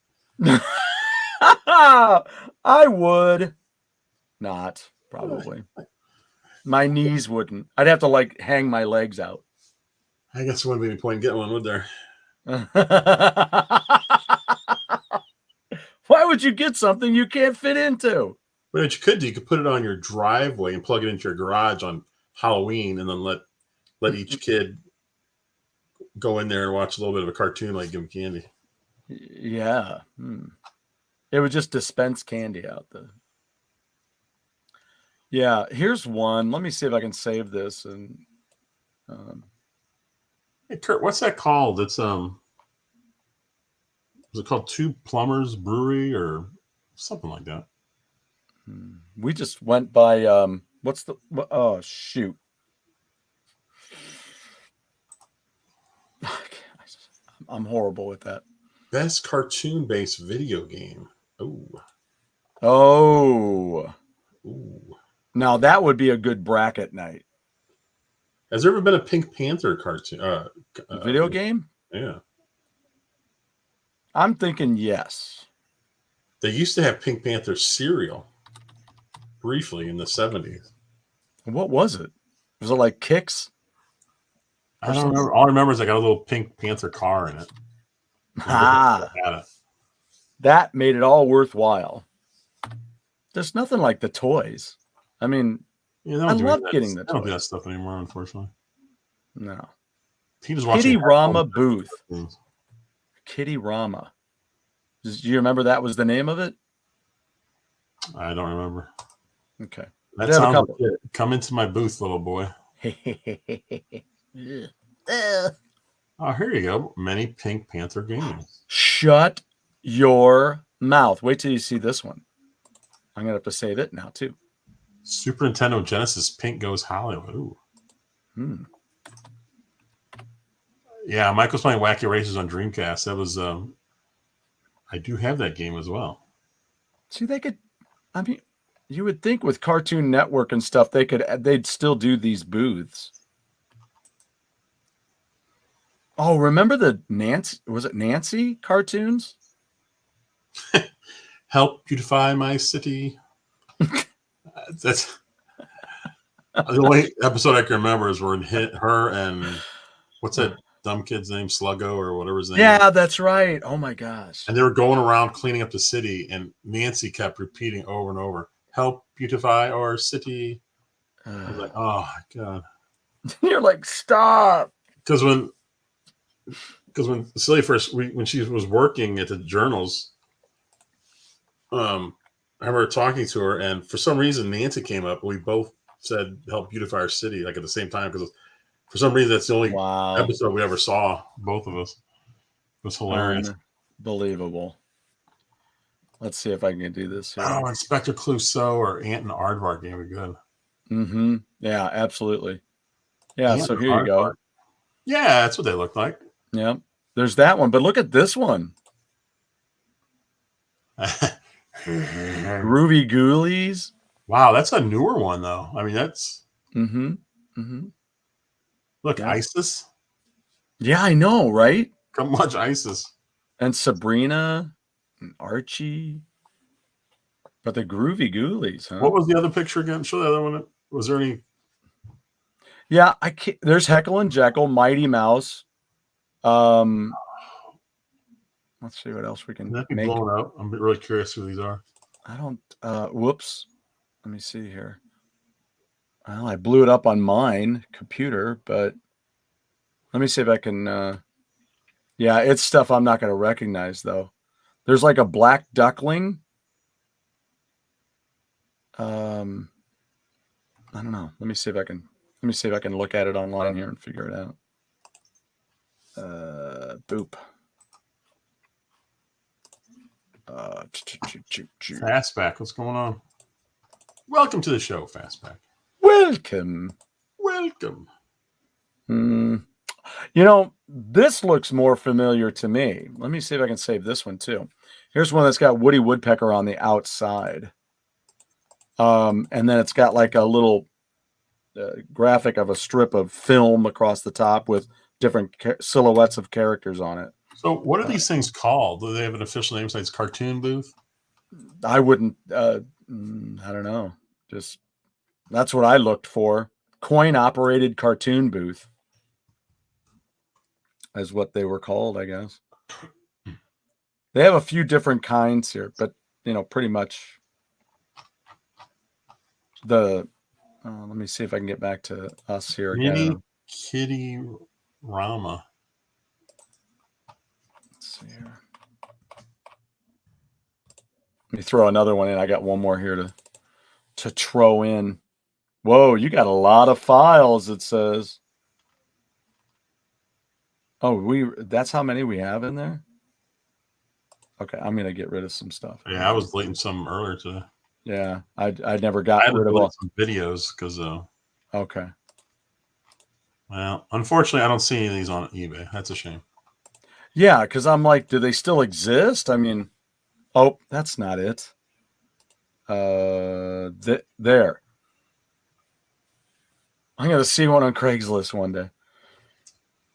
I would not, probably. My knees wouldn't. I'd have to hang my legs out. I guess there wouldn't be any point in getting one, would there? Why would you get something you can't fit into? But what you could do, you could put it on your driveway and plug it into your garage on Halloween, and then let each kid go in there and watch a little bit of a cartoon, like give them candy. Yeah. It would just dispense candy out there. Yeah, here's one. Let me see if I can save this. And hey, Kurt, what's that called? It's was it called Two Plumbers Brewery or something like that? We just went by oh shoot. I'm horrible with that. Best cartoon-based video game. Oh. Now that would be a good bracket night. Has there ever been a Pink Panther cartoon video game? Yeah. I'm thinking yes. They used to have Pink Panther cereal briefly in the 70s. What was it? Was it like Kicks? I don't remember. All I remember is I got a little Pink Panther car in it. That made it all worthwhile. There's nothing like the toys. I mean, I love getting the toys. I don't do that stuff anymore, unfortunately. No. Kitty Rama booth. Kitty Rama. Do you remember that was the name of it? I don't remember. Okay. That sounds like it. Come into my booth, little boy. Oh, here you go. Many Pink Panther games. Shut your mouth. Wait till you see this one. I'm going to have to save it now, too. Super Nintendo Genesis Pink Goes Hollywood. Ooh. Yeah, Mike was playing Wacky Races on Dreamcast. That was, I do have that game as well. See, they could I mean, you would think with Cartoon Network and stuff, they'd still do these booths. Oh, remember the Nancy cartoons? Help beautify my city. That's the only episode I can remember is where her and what's that dumb kid's name, Sluggo or whatever his name. Yeah, that's right. Oh my gosh. And they were going around cleaning up the city, and Nancy kept repeating over and over, "Help beautify our city." I was like, oh my god. You're like, stop. Because when Celia when she was working at the journals, I remember talking to her, and for some reason Nancy came up. We both said "Help beautify our city" like at the same time, because for some reason that's the only episode we ever saw. Both of us. It was hilarious. Unbelievable. Let's see if I can do this here. Oh, Inspector Clouseau or Ant and Aardvark game would be good. Mm-hmm. Yeah, absolutely. Yeah, so here you go. Yeah, that's what they look like. Yeah, there's that one, but look at this one. Groovy Ghoulies. Wow, that's a newer one though. I mean, that's Look, yeah. ISIS. Yeah, I know, right? Come watch ISIS. And Sabrina and Archie. But the Groovy Ghoulies, huh? What was the other picture again? Show the other one. Was there any? Yeah, there's Heckle and Jekyll, Mighty Mouse. Let's see what else we can That be make. blown up. I'm really curious who these are. I don't. Whoops. Let me see here. Well, I blew it up on mine computer, but let me see if I can. Yeah, it's stuff I'm not going to recognize though. There's like a black duckling. I don't know. Let me see if I can. Let me see if I can look at it online here and figure it out. Boop. Fastback, what's going on? Welcome to the show, Fastback. Welcome. You know, this looks more familiar to me. Let me see if I can save this one too. Here's one that's got Woody Woodpecker on the outside. And then it's got like a little graphic of a strip of film across the top with different silhouettes of characters on it. So what are these things called? Do they have an official name besides Cartoon Booth? I wouldn't, I don't know. Just, that's what I looked for. Coin operated cartoon booth is what they were called, I guess. They have a few different kinds here, but you know, pretty much let me see if I can get back to us here again. Mini Kitty Rama. Let's see here. Let me throw another one in. I got one more here to throw in. Whoa, you got a lot of files, it says. Oh, that's how many we have in there? Okay, I'm gonna get rid of some stuff. Yeah, I was deleting some earlier today. Yeah, I never got rid of all some videos because okay. Well, unfortunately, I don't see any of these on eBay. That's a shame. Yeah, because I'm like, do they still exist? I mean, oh, that's not it. There. I'm gonna see one on Craigslist one day.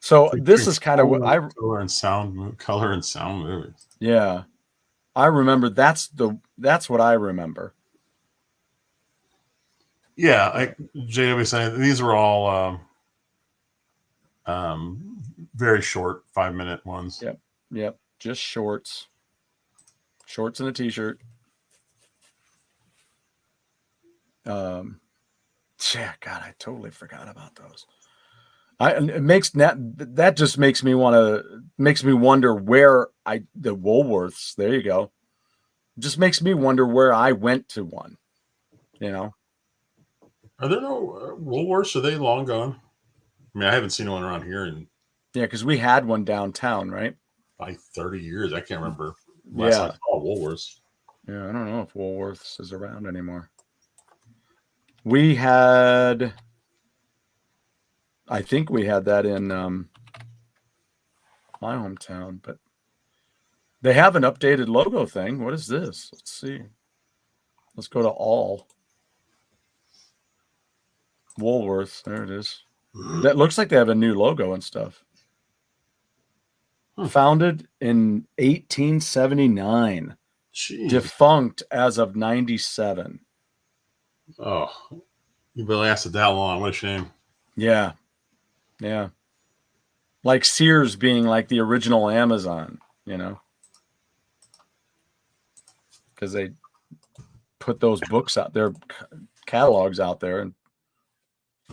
So this is kind of what color and sound movies. Yeah, I remember. That's what I remember. Yeah, like JW saying, these were all very short 5-minute ones. Yep, just shorts and a t-shirt. Yeah, God, I totally forgot about those. That just makes me wonder where the Woolworths. There you go. Just makes me wonder where I went to one. You know, are there no Woolworths? Are they long gone? I mean, I haven't seen one around here in because we had one downtown, right? Like 30 years. I can't remember last time I saw Woolworths. Yeah, I don't know if Woolworths is around anymore. We had. I think we had that in my hometown, but they have an updated logo thing. What is this? Let's see. Let's go to all. Woolworths. There it is. That looks like they have a new logo and stuff. Founded in 1879. Jeez. Defunct as of 97. Oh, you've been lasted that long. What a shame. Yeah. Yeah. Like Sears being like the original Amazon, you know, because they put those books out, their catalogs out there. And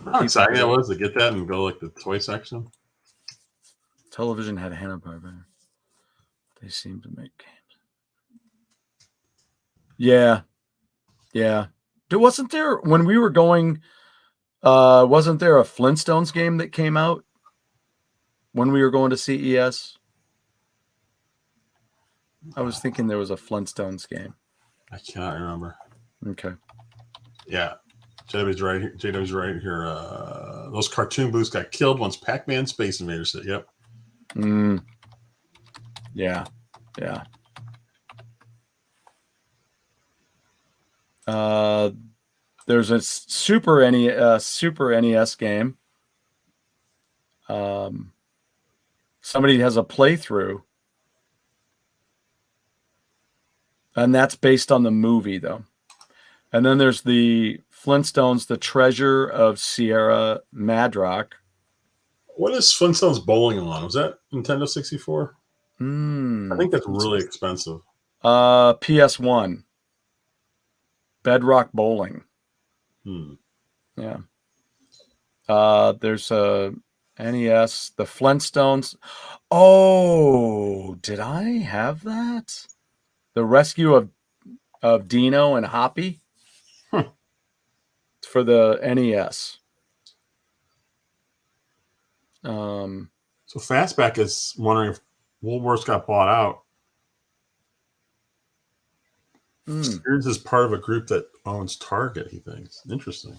how exciting that was to get that and go like the toy section. Television had Hanna-Barbera. They seem to make games. Yeah. Yeah. Wasn't there, when we were going, wasn't there a Flintstones game that came out when we were going to CES? I was thinking there was a Flintstones game. I cannot remember. Okay. Yeah. JW's right here. JW's right here. Those cartoon booths got killed once Pac-Man Space Invaders hit. Yep. Yeah. Yeah. There's a Super NES game. Somebody has a playthrough, and that's based on the movie, though. And then there's the Flintstones, The Treasure of Sierra Madrock. What is Flintstones bowling on? Was that Nintendo 64? I think that's really expensive. PS1. Bedrock Bowling. Yeah. There's a NES, the Flintstones. Oh, did I have that? The Rescue of Dino and Hoppy for the NES. So Fastback is wondering if Woolworths got bought out. Spears is part of a group that owns Target, he thinks. Interesting.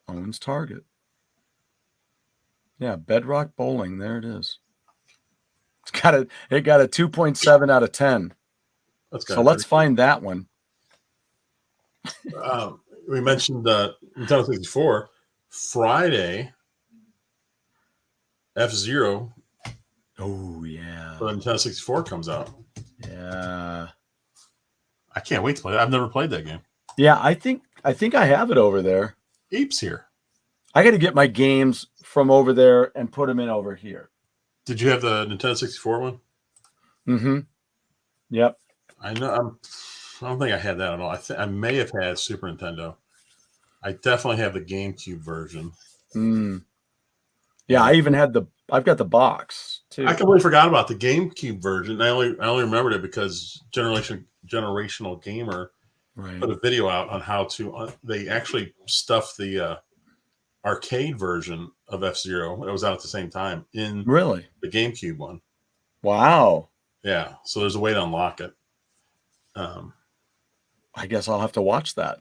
Owns Target. Yeah, Bedrock Bowling. There it is. It got a 2.7 out of 10. So let's find that one. We mentioned Nintendo 64. Friday, F-Zero. Oh, yeah. For Nintendo 64 comes out. Yeah. I can't wait to play it. I've never played that game. Yeah, I think I have it over there. Ape's here. I got to get my games from over there and put them in over here. Did you have the Nintendo 64 one? Mm-hmm. Yep. I know. I don't think I had that at all. I may have had Super Nintendo. I definitely have the GameCube version. Yeah, I've got the box too. I completely forgot about the GameCube version. I only remembered it because Generational Gamer put a video out on how to. They actually stuffed the arcade version of F-Zero. It was out at the same time in the GameCube one. Wow. Yeah. So there's a way to unlock it. I guess I'll have to watch that.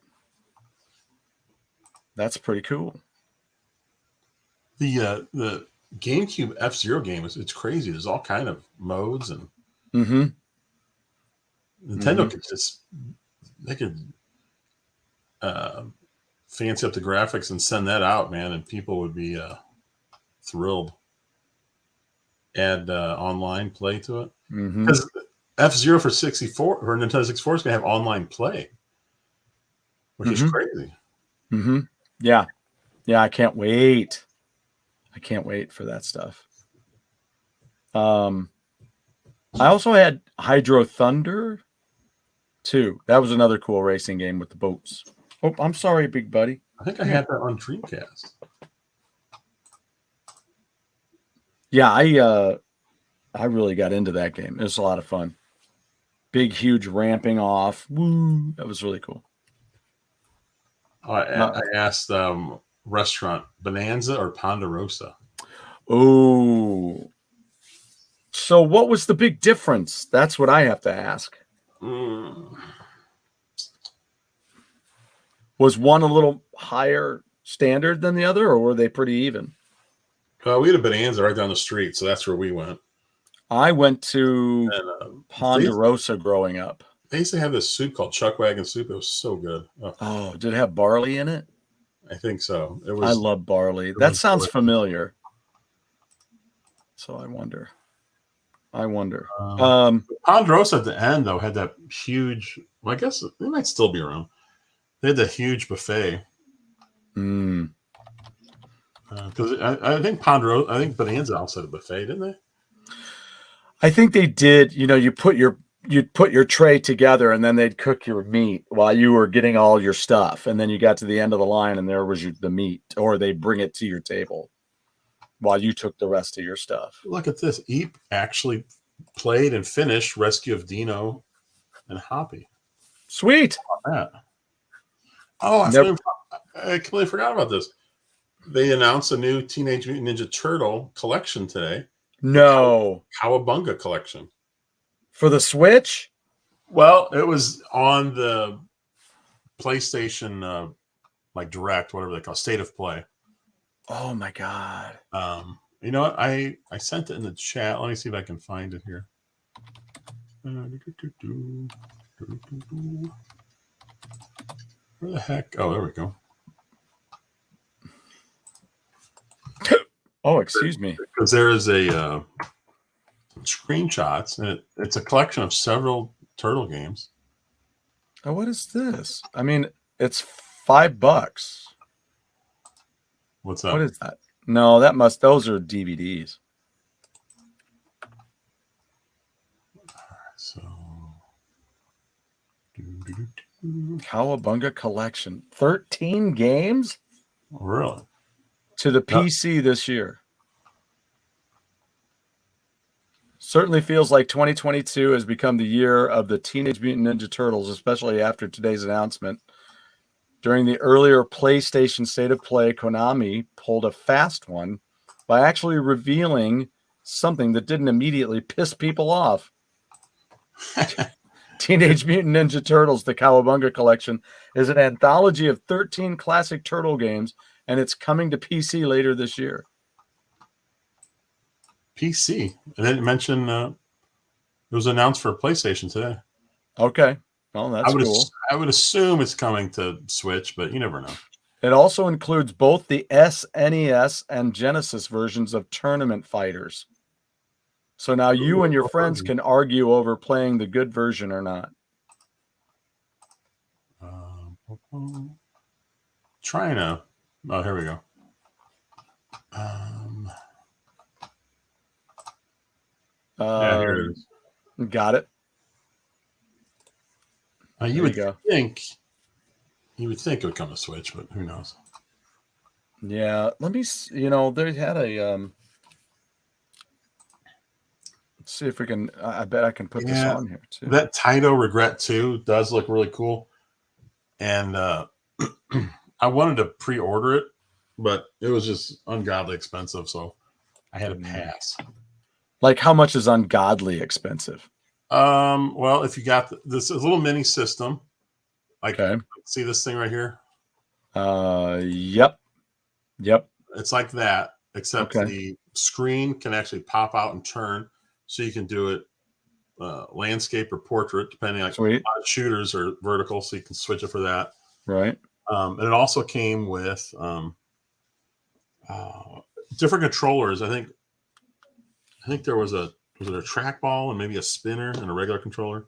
That's pretty cool. The GameCube F-Zero game it's crazy. There's all kind of modes and Nintendo could fancy up the graphics and send that out, man, and people would be thrilled. Add online play to it because F-Zero for 64 or Nintendo 64 is going to have online play, which is crazy. Yeah. I can't wait. I can't wait for that stuff. I also had Hydro Thunder 2. That was another cool racing game with the boats. Oh, I'm sorry, big buddy. I think I had that on Dreamcast. Yeah, I really got into that game. It was a lot of fun. Big, huge ramping off. Woo! That was really cool. I asked restaurant Bonanza or Ponderosa. Oh. So what was the big difference? That's what I have to ask. Was one a little higher standard than the other, or were they pretty even? We had a Bonanza right down the street, so that's where we went. I went to Ponderosa growing up. They used to have this soup called Chuck Wagon soup. It was so good. Oh, did it have barley in it? I think so. It was. I love barley. That sounds familiar. So I wonder. Ponderosa at the end though had that huge. Well, I guess they might still be around. They had the huge buffet. Because I think Ponderosa, I think Bonanza also had a buffet, didn't they? I think they did. You know, you'd put your tray together, and then they'd cook your meat while you were getting all your stuff, and then you got to the end of the line, and there was the meat, or they bring it to your table while you took the rest of your stuff. Look at this. Eep actually played and finished Rescue of Dino and Hoppy. Sweet. How about that? Oh, I completely forgot about this. They announced a new Teenage Mutant Ninja Turtle collection today. No. Cowabunga collection. For the Switch? Well, it was on the PlayStation like Direct, whatever they call it, State of Play. Oh my God. You know what? I sent it in the chat. Let me see if I can find it here. Where the heck? Oh, there we go. Oh, excuse me. Because there is a screenshots, and it's a collection of several turtle games. Oh, what is this? I mean, it's $5. What's that? What is that? No, those are DVDs. So, Cowabunga collection. 13 games? Really? To the PC this year. Certainly feels like 2022 has become the year of the Teenage Mutant Ninja Turtles, especially after today's announcement. During the earlier PlayStation State of Play, Konami pulled a fast one by actually revealing something that didn't immediately piss people off. Teenage Mutant Ninja Turtles, the Cowabunga Collection, is an anthology of 13 classic turtle games, and it's coming to PC later this year. PC. And then it mentioned it was announced for PlayStation today. Okay. Well, that's cool. I would assume it's coming to Switch, but you never know. It also includes both the SNES and Genesis versions of Tournament Fighters. So now you and your friends can argue over playing the good version or not. Trying to. Oh, here we go. Yeah, here it is. Got it. You would think it would come to Switch, but who knows? Yeah, let me. They had a. Let's see if we can. I bet I can put this on here too. That Taito Regret 2 does look really cool, and I wanted to pre-order it, but it was just ungodly expensive, so I had to pass. Like, how much is ungodly expensive? Well, if you got this little mini system, like, see this thing right here? Yep. It's like that, except the screen can actually pop out and turn, so you can do it landscape or portrait, depending on a lot of shooters or vertical, so you can switch it for that. Right. And it also came with different controllers. I think there was a trackball and maybe a spinner and a regular controller.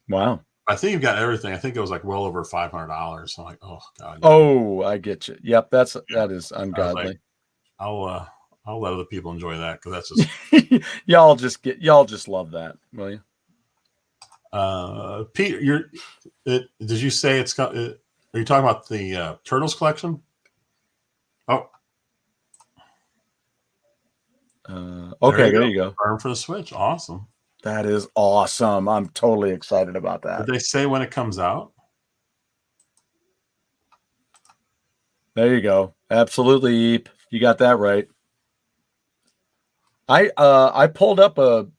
Wow. I think you've got everything. I think it was like well over $500. I'm like, oh God. Oh, I get you. Yep, that is ungodly. Like, I'll let other people enjoy that, because that's just y'all just love that, will you? Pete, did you say it's got? Are you talking about the Turtles collection? Oh. Okay, there you go. Confirmed for the Switch. Awesome. That is awesome. I'm totally excited about that. Did they say when it comes out? There you go. Absolutely, Eep. You got that right. I pulled up the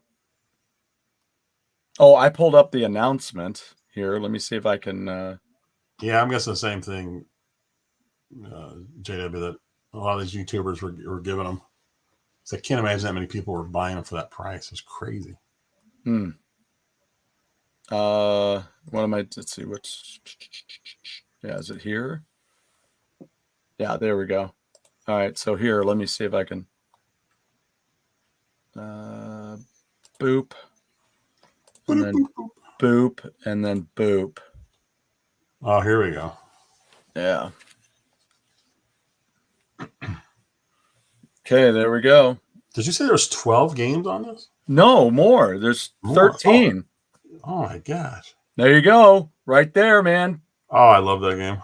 announcement here. Let me see if I can. Yeah, I'm guessing the same thing, JW, that a lot of these YouTubers were giving them. So I can't imagine that many people were buying them for that price. It's crazy. What am I? Let's see. What's? Yeah, is it here? Yeah, there we go. All right, so here, let me see if I can. Boop. And then boop, and then boop. Oh, here we go. Yeah. Okay, there we go. Did you say there's 12 games on this? No, more. There's 13. Oh my gosh. There you go. Right there, man. Oh, I love that game.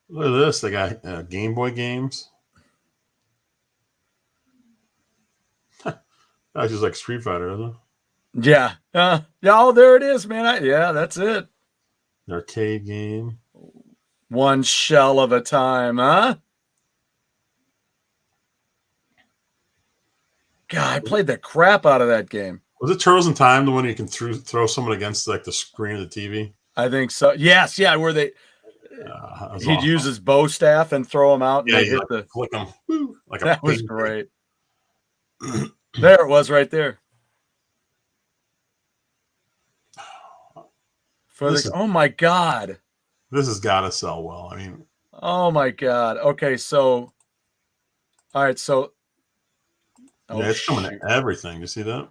Look at this. They got Game Boy games. That's just like Street Fighter, isn't it? Yeah. Yeah. Oh, there it is, man. Yeah, that's it. The arcade game. One shell of a time, huh? God, I played the crap out of that game. Was it Turtles in Time, the one you can throw someone against like the screen of the TV? I think so. Yes, yeah, where they he'd use his bow staff and throw him out. Yeah, and hit the flick them. Woo, like that was great. There it was, right there. Oh my God, this has got to sell well. I mean, oh my God. Okay, so all right, so yeah, it's coming to everything. You see that?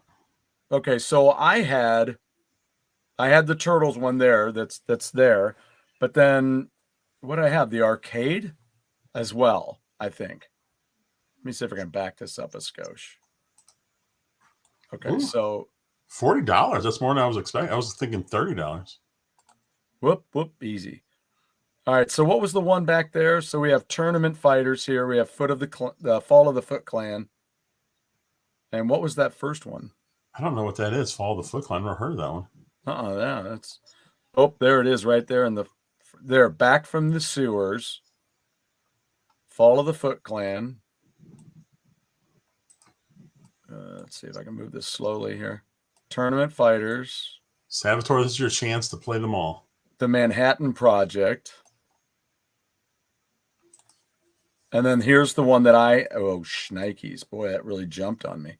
Okay, so I had the Turtles one there. That's there, but then what did I have? The arcade as well, I think. Let me see if I can back this up a skosh. Okay, ooh, so $40. That's more than I was expecting. I was thinking $30. Whoop, easy. All right, so what was the one back there? So we have Tournament Fighters here. We have Fall of the Foot Clan. And what was that first one? I don't know what that is. Fall of the Foot Clan. I've never heard of that one. Yeah, that's. Oh, there it is, right there. They're back from the sewers. Fall of the Foot Clan. Let's see if I can move this slowly here. Tournament Fighters. Saboteur, this is your chance to play them all. The Manhattan Project. And then here's the one that shnikes. Boy, that really jumped on me.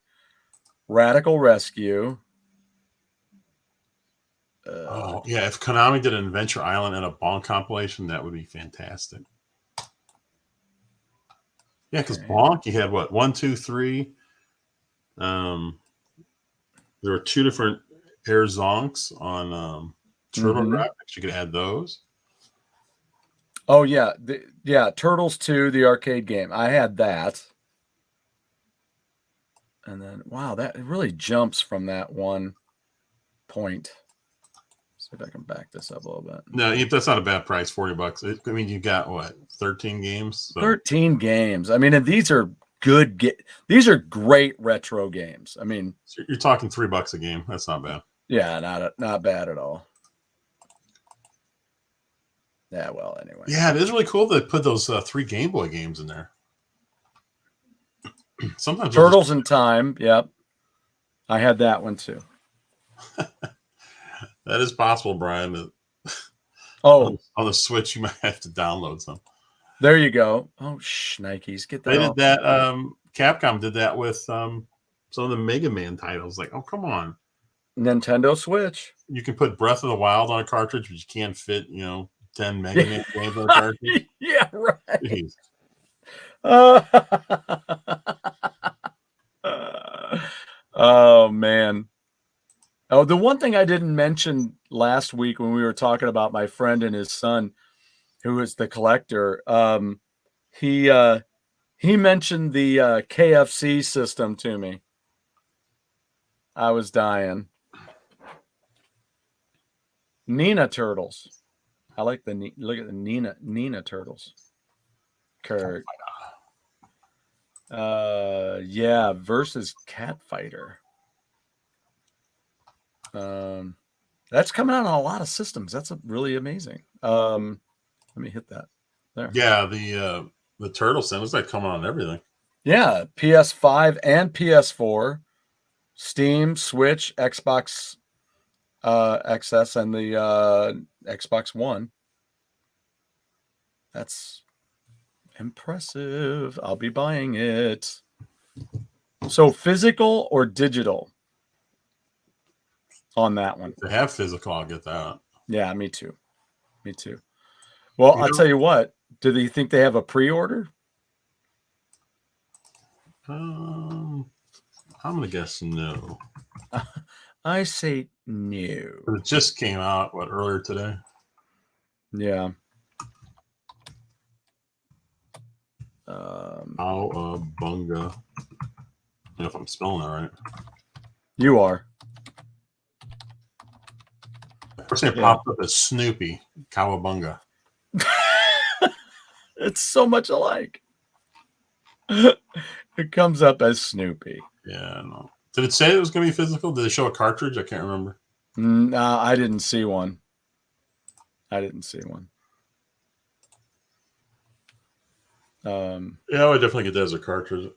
Radical Rescue. Oh, yeah. If Konami did an Adventure Island and a Bonk compilation, that would be fantastic. Yeah, because Bonk, you had what? 1, 2, 3. There were 2 different Air Zonks on TurboGrafx. You could add those. Oh, yeah. Turtles 2, the arcade game. I had that. And then, wow, that really jumps from that one point. See if I can back this up a little bit. No, that's not a bad price, $40. I mean, you got what, 13 games? So. 13 games. I mean, and these are good. These are great retro games. I mean, so you're talking $3 a game. That's not bad. Yeah, not bad at all. Yeah, well, anyway. Yeah, it is really cool that they put those 3 Game Boy games in there. Sometimes Turtles in Time. Yep, I had that one too. That is possible, Brian. Oh, on the Switch, you might have to download some. There you go. Oh, shnikes, get that. They did that. Capcom did that with some of the Mega Man titles. Like, oh, come on. Nintendo Switch. You can put Breath of the Wild on a cartridge, but you can't fit, 10 Mega Man games on a cartridge. Yeah, right. Jeez. Oh man. Oh, the one thing I didn't mention last week when we were talking about my friend and his son, who is the collector, he mentioned the KFC system to me. I was dying. Nina Turtles. I like look at the Nina Turtles. Kurt. Yeah, versus Cat Fighter. That's coming out on a lot of systems. That's really amazing. Let me hit that. There. Yeah, the Turtle Sim is like coming on everything. Yeah, PS5 and PS4, Steam, Switch, Xbox XS, and the Xbox One. That's impressive. I'll be buying it. So physical or digital? on that one. If they have physical, I'll get that. Yeah, me too. Me too. Well, I'll tell you what. Do you think they have a pre-order? I'm gonna guess no. I say no. It just came out earlier today. Yeah. Cowabunga. I don't know if I'm spelling that right. You are. First thing popped up as Snoopy. Cowabunga. It's so much alike. It comes up as Snoopy. Yeah, no. Did it say it was going to be physical? Did they show a cartridge? I can't remember. No, I didn't see one. Yeah, I would definitely get that as a cartridge.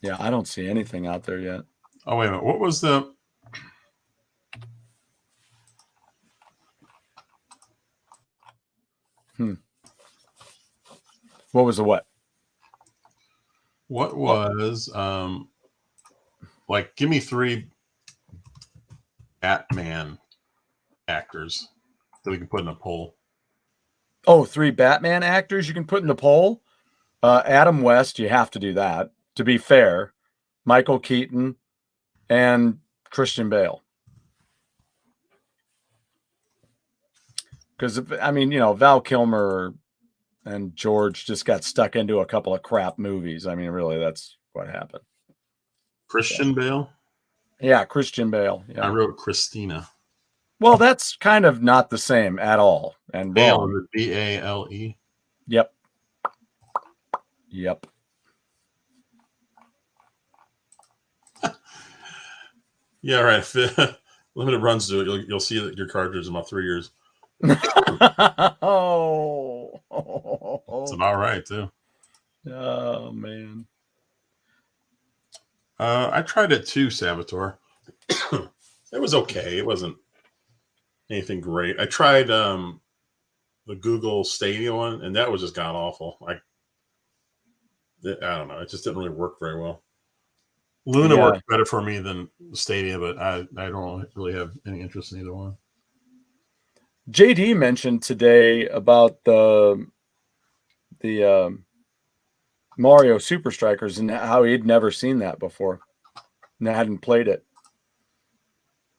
Yeah, I don't see anything out there yet. Oh, wait a minute. What was the... What was the what? What was... give me 3 Batman actors that we can put in a poll. Oh, 3 Batman actors you can put in the poll? Adam West, you have to do that. To be fair, Michael Keaton and Christian Bale. Because, I mean, Val Kilmer and George just got stuck into a couple of crap movies. I mean, really, that's what happened. Christian Bale? Yeah, Christian Bale. Yeah. I wrote Christina. Well, that's kind of not the same at all. And Bale, the B-A-L-E. Yep. Yeah, right. Limited runs to it. You'll see that your cartridge in about 3 years. Oh, it's about right too. Oh man. I tried it too, Saboteur. It was okay. It wasn't anything great. I tried the Google Stadia one, and that was just god awful. I don't know. It just didn't really work very well. Luna worked better for me than Stadia, but I don't really have any interest in either one. JD mentioned today about the Mario Super Strikers and how he'd never seen that before and hadn't played it.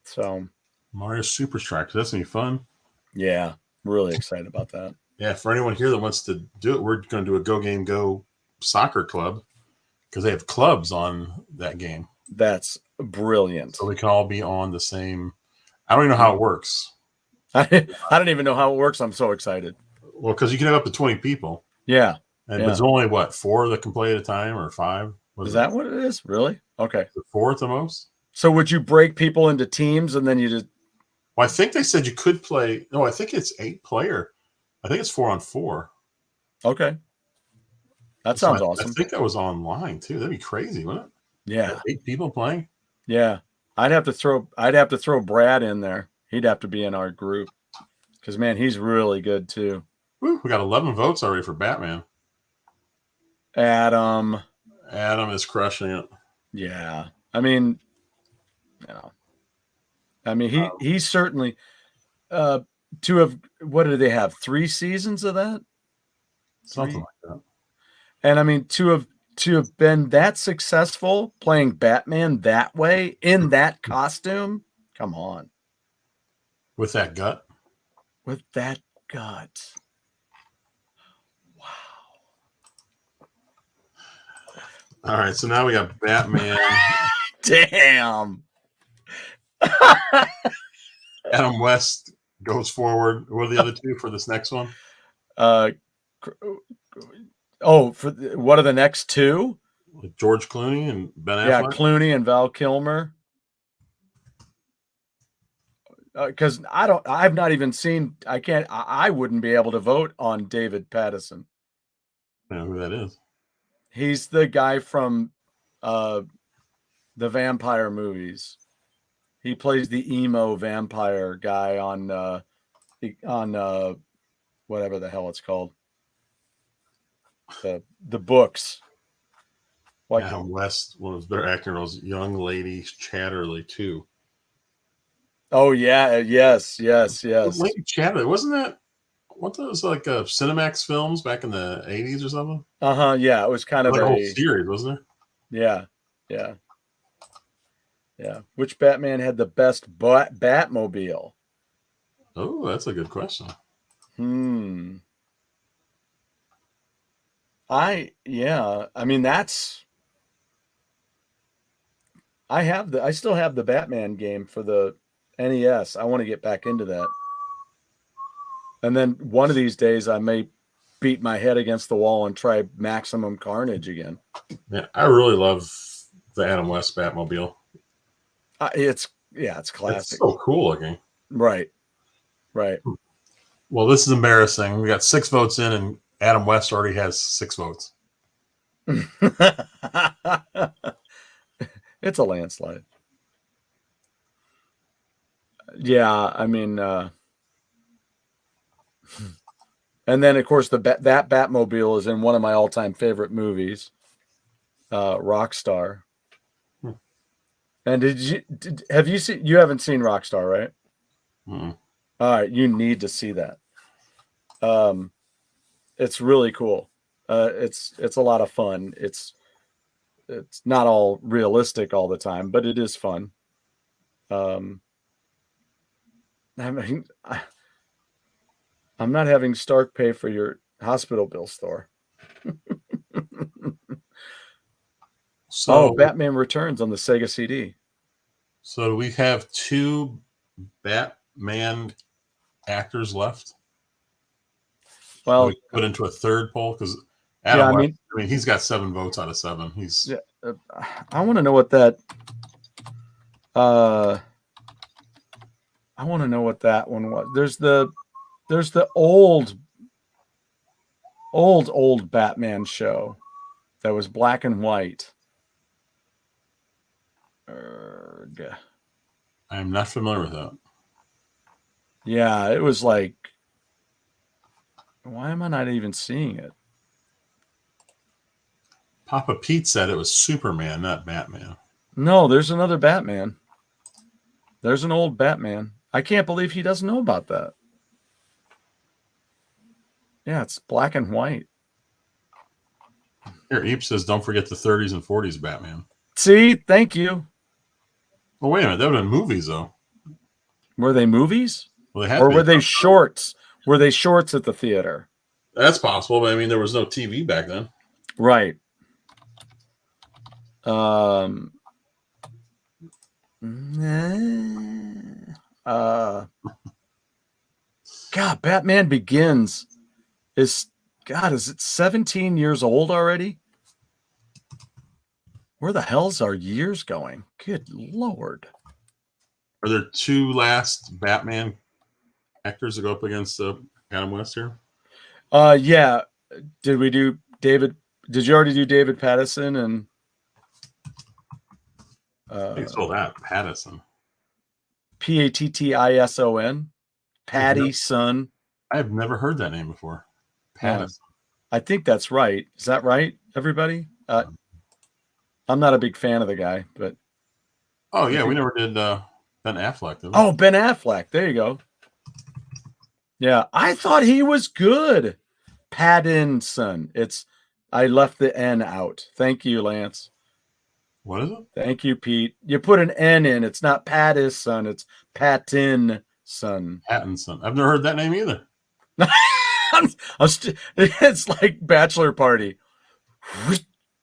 So Mario Super Strikers, that's gonna be fun. Yeah, really excited about that. Yeah, for anyone here that wants to do it, we're going to do a GoGameGo soccer club because they have clubs on that game. That's brilliant. So we can all be on the same. I don't even know how it works. I don't even know how it works. I'm so excited. Well, because you can have up to 20 people. Yeah. And there's only, 4 that can play at a time or 5? Is that what it is? Really? Okay. 4 at the most? So would you break people into teams and then you just... Well, I think they said you could play... No, I think it's 8-player. I think it's 4-on-4. Okay. That sounds awesome. I think that was online, too. That'd be crazy, wouldn't it? Yeah. 8 people playing? Yeah. I'd have to throw Brad in there. He'd have to be in our group. Because, man, he's really good, too. Woo, we got 11 votes already for Batman. Adam is crushing it. Yeah. I mean, he's certainly to have, what do they have? 3 seasons of that? Something like that. And I mean, to have been that successful playing Batman that way in that costume, come on. With that gut. Wow. All right, so now we got Batman. Damn. Adam West goes forward. What are the other 2 for this next one? What are the next 2? George Clooney and Ben Affleck. Yeah, Clooney and Val Kilmer. Because I've not even seen. I wouldn't be able to vote on David Pattison. I know who that is. He's the guy from the vampire movies. He plays the emo vampire guy on whatever the hell it's called. The books. Like Adam West, one of his better acting roles, Young Lady Chatterley too. Oh yeah, yes. Lady Chatterley, wasn't that? What those like Cinemax films back in the 80s or something? Yeah, it was kind of like a whole series, wasn't there? Yeah. Which Batman had the best Batmobile? Oh, that's a good question. I mean I still have the Batman game for the NES. I want to get back into that. And then one of these days I may beat my head against the wall and try Maximum Carnage again. Yeah, I really love the Adam West Batmobile. It's classic. It's so cool looking. Right. Well, this is embarrassing. We got 6 votes in, and Adam West already has 6 votes. It's a landslide. Yeah, I mean, and then of course that Batmobile is in one of my all-time favorite movies, Rockstar. And have you seen? You haven't seen Rockstar, right? Mm-hmm. All right, you need to see that. It's really cool. It's a lot of fun. It's not all realistic all the time, but it is fun. I mean, I'm not having Stark pay for your hospital bill, Thor. So, Batman Returns on the Sega CD. So do we have 2 Batman actors left? Well, we put into a third poll because Adam West, I mean, he's got 7 votes out of 7. He's. Yeah, I want to know what that. I want to know what that one was. There's the old Batman show that was black and white. I'm not familiar with that. Yeah, it was like, why am I not even seeing it? Papa Pete said it was Superman, not Batman. No, there's another Batman. There's an old Batman. I can't believe he doesn't know about that. Yeah, it's black and white. Here, Eep says, don't forget the 30s and 40s Batman. See, thank you. Well, wait a minute. That would have been movies, though. Were they movies? Well, they or were they shorts? Were they shorts at the theater? That's possible, but I mean, there was no TV back then. Right. God, Batman Begins is it 17 years old already? Where the hell's our years going? Good Lord. Are there 2 last Batman actors to go up against Adam West here? Yeah. Did we do David? Did you already do David Pattison and? I think so. That Pattison. Pattison. Pattison. I've never heard that name before. Pattison. I think that's right. Is that right, everybody? I'm not a big fan of the guy, but. Oh yeah, we never did Ben Affleck. Did we? Oh, Ben Affleck. There you go. Yeah, I thought he was good. Pattinson. I left the N out. Thank you, Lance. What is it? Thank you, Pete. You put an N in. It's not Pattison. It's Pattinson. Pattinson. I've never heard that name either. It's like Bachelor Party.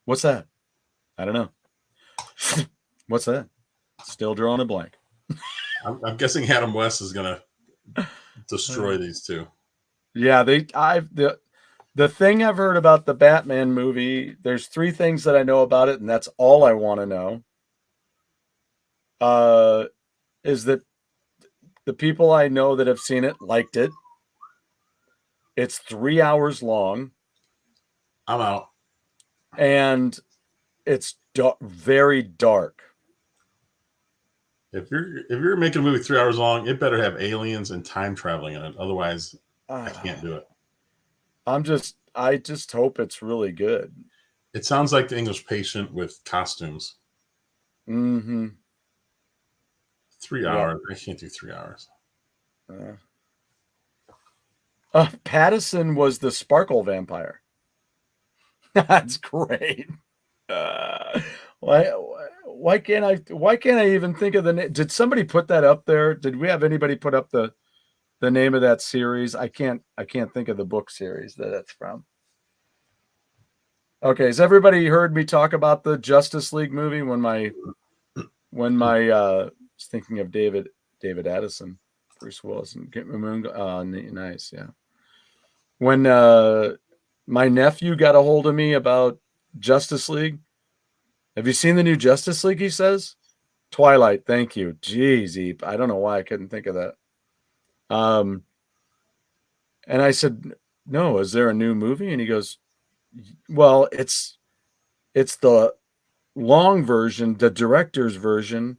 What's that? I don't know. What's that? Still drawing a blank. I'm guessing Adam West is gonna destroy these 2. Yeah, the thing I've heard about the Batman movie, there's 3 things that I know about it, and that's all I want to know. Is that the people I know that have seen it liked it. It's 3 hours long. I'm out. And it's very dark. If you're making a movie 3 hours long, it better have aliens and time traveling in it. Otherwise, I can't do it. I just hope it's really good. It sounds like The English Patient with costumes. Mm-hmm. 3 hours. I can't do 3 hours. Pattison was the sparkle vampire. That's great. Why can't I even think of the name? Did somebody put that up there? Did we have anybody put up the name of that series? I can't think of the book series that it's from. Okay, has everybody heard me talk about the Justice League movie when my was thinking of David Addison, Bruce Willis, and get Moon. Nice, yeah. When my nephew got a hold of me about Justice League. Have you seen the new Justice League? He says, Twilight. Thank you. Jeez, I don't know why I couldn't think of that. And I said, no, is there a new movie? And he goes, well, it's the long version, the director's version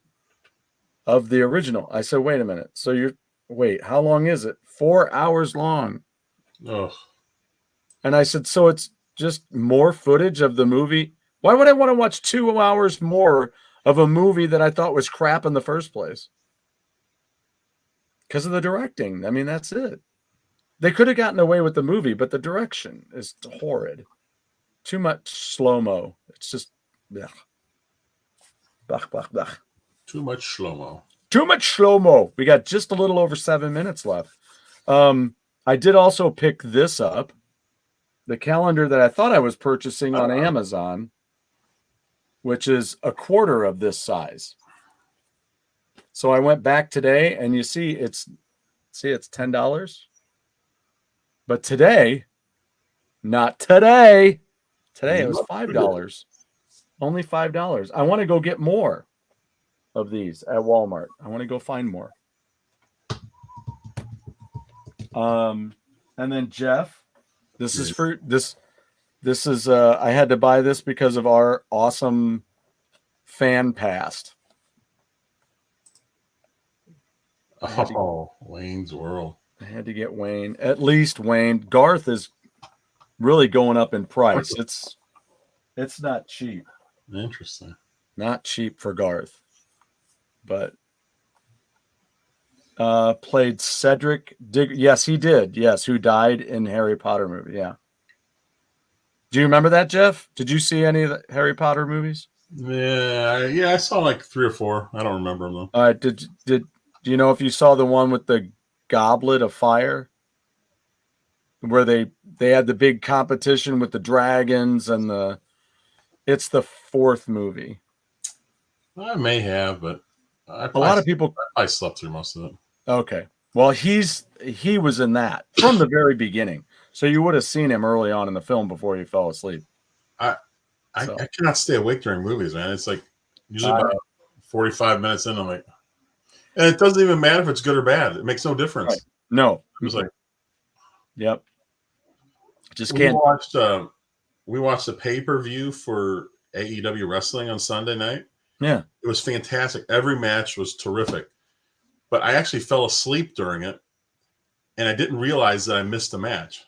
of the original. I said, wait a minute. So how long is it? 4 hours long. Oh. And I said, so it's just more footage of the movie? Why would I want to watch 2 hours more of a movie that I thought was crap in the first place? Because of the directing. I mean, that's it. They could have gotten away with the movie, but the direction is horrid. Too much slow-mo. It's just... Blech. Blech, blech, blech. Too much slow-mo. Too much slow-mo. We got just a little over 7 minutes left. I did also pick this up. The calendar that I thought I was purchasing on Amazon, which is a quarter of this size. So I went back today, and you see it's $10. But today, not today. Today it was $5. Only $5. I want to go get more of these at Walmart. I want to go find more. And then Jeff, this is for this. This is I had to buy this because of our awesome fan past. Oh, Wayne's World. I had to get Wayne. At least Wayne. Garth is really going up in price. It's not cheap. Interesting. Not cheap for Garth. But played Cedric Diggory. Yes, he did. Yes, who died in Harry Potter movie. Yeah. Do you remember that, Jeff? Did you see any of the Harry Potter movies? Yeah, I saw like 3 or 4. I don't remember them though. Do you know if you saw the one with the goblet of fire, where they had the big competition with the dragons and it's the 4th movie. I may have, but a lot of people. I slept through most of it. Okay, well he was in that from the very beginning. So you would have seen him early on in the film before you fell asleep. I cannot stay awake during movies, man. It's like usually about 45 minutes in, I'm like, and it doesn't even matter if it's good or bad. It makes no difference. Right. No. It was like, yep. Just can't. We watched the pay-per-view for AEW wrestling on Sunday night. Yeah. It was fantastic. Every match was terrific. But I actually fell asleep during it. And I didn't realize that I missed a match.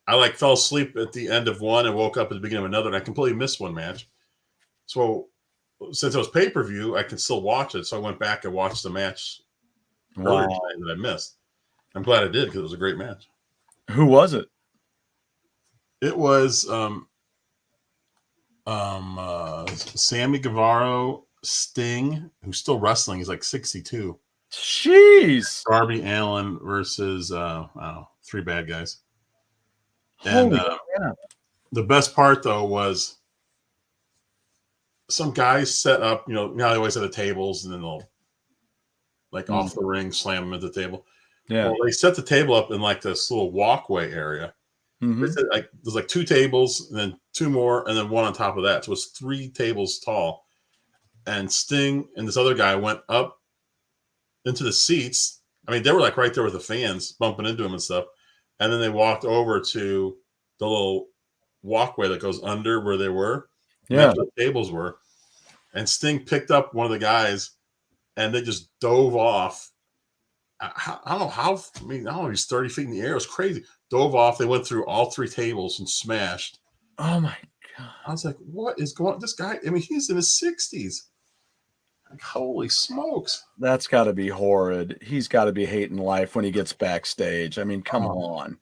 I fell asleep at the end of one and woke up at the beginning of another, and I completely missed one match. So since it was pay-per-view, I could still watch it. So I went back and watched the match earlier tonight that I missed. I'm glad I did because it was a great match. Who was it? It was Sammy Guevara, Sting, who's still wrestling. He's like 62. Jeez. Darby Allin versus I don't know, 3 bad guys. And the best part though was some guys set up, now they always have the tables and then they'll off the ring slam them at the table. Yeah. Well, they set the table up in this little walkway area. Mm-hmm. There's 2 tables and then 2 more and then 1 on top of that. So it was 3 tables tall. And Sting and this other guy went up into the seats. I mean, they were right there with the fans bumping into them and stuff. And then they walked over to the little walkway that goes under where they were. Yeah. Where the tables were. And Sting picked up one of the guys and they just dove off. I don't know how, I don't know, he's 30 feet in the air. It was crazy. Dove off. They went through all 3 tables and smashed. Oh my I was like, what is going on? This guy, I mean, he's in his 60s. Like, holy smokes. That's got to be horrid. He's got to be hating life when he gets backstage. I mean, come on.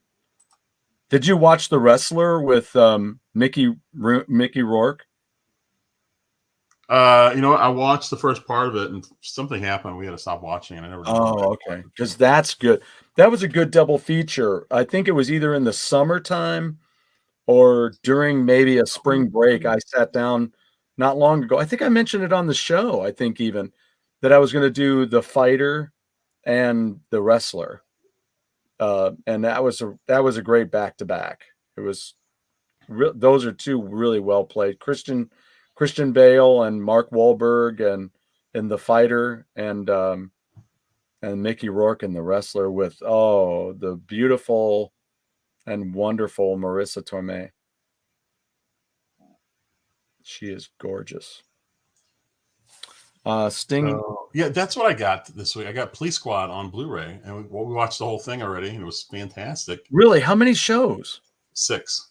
Did you watch The Wrestler with Mickey Rourke? I watched the first part of it, and something happened. We had to stop watching it. I never. Oh, okay. Because that's good. That was a good double feature. I think it was either in the summertime or during maybe a spring break. I sat down not long ago. I think I mentioned it on the show. I think even that I was going to do The Fighter and The Wrestler, and that was a great back to back. It was those are two really well played. Christian Bale and Mark Wahlberg and The Fighter and Mickey Rourke in The Wrestler with the beautiful and wonderful Marissa Tomei. She is gorgeous. Sting. Yeah, that's what I got this week. I got Police Squad on Blu-ray, and we watched the whole thing already, and it was fantastic. Really? How many shows? 6.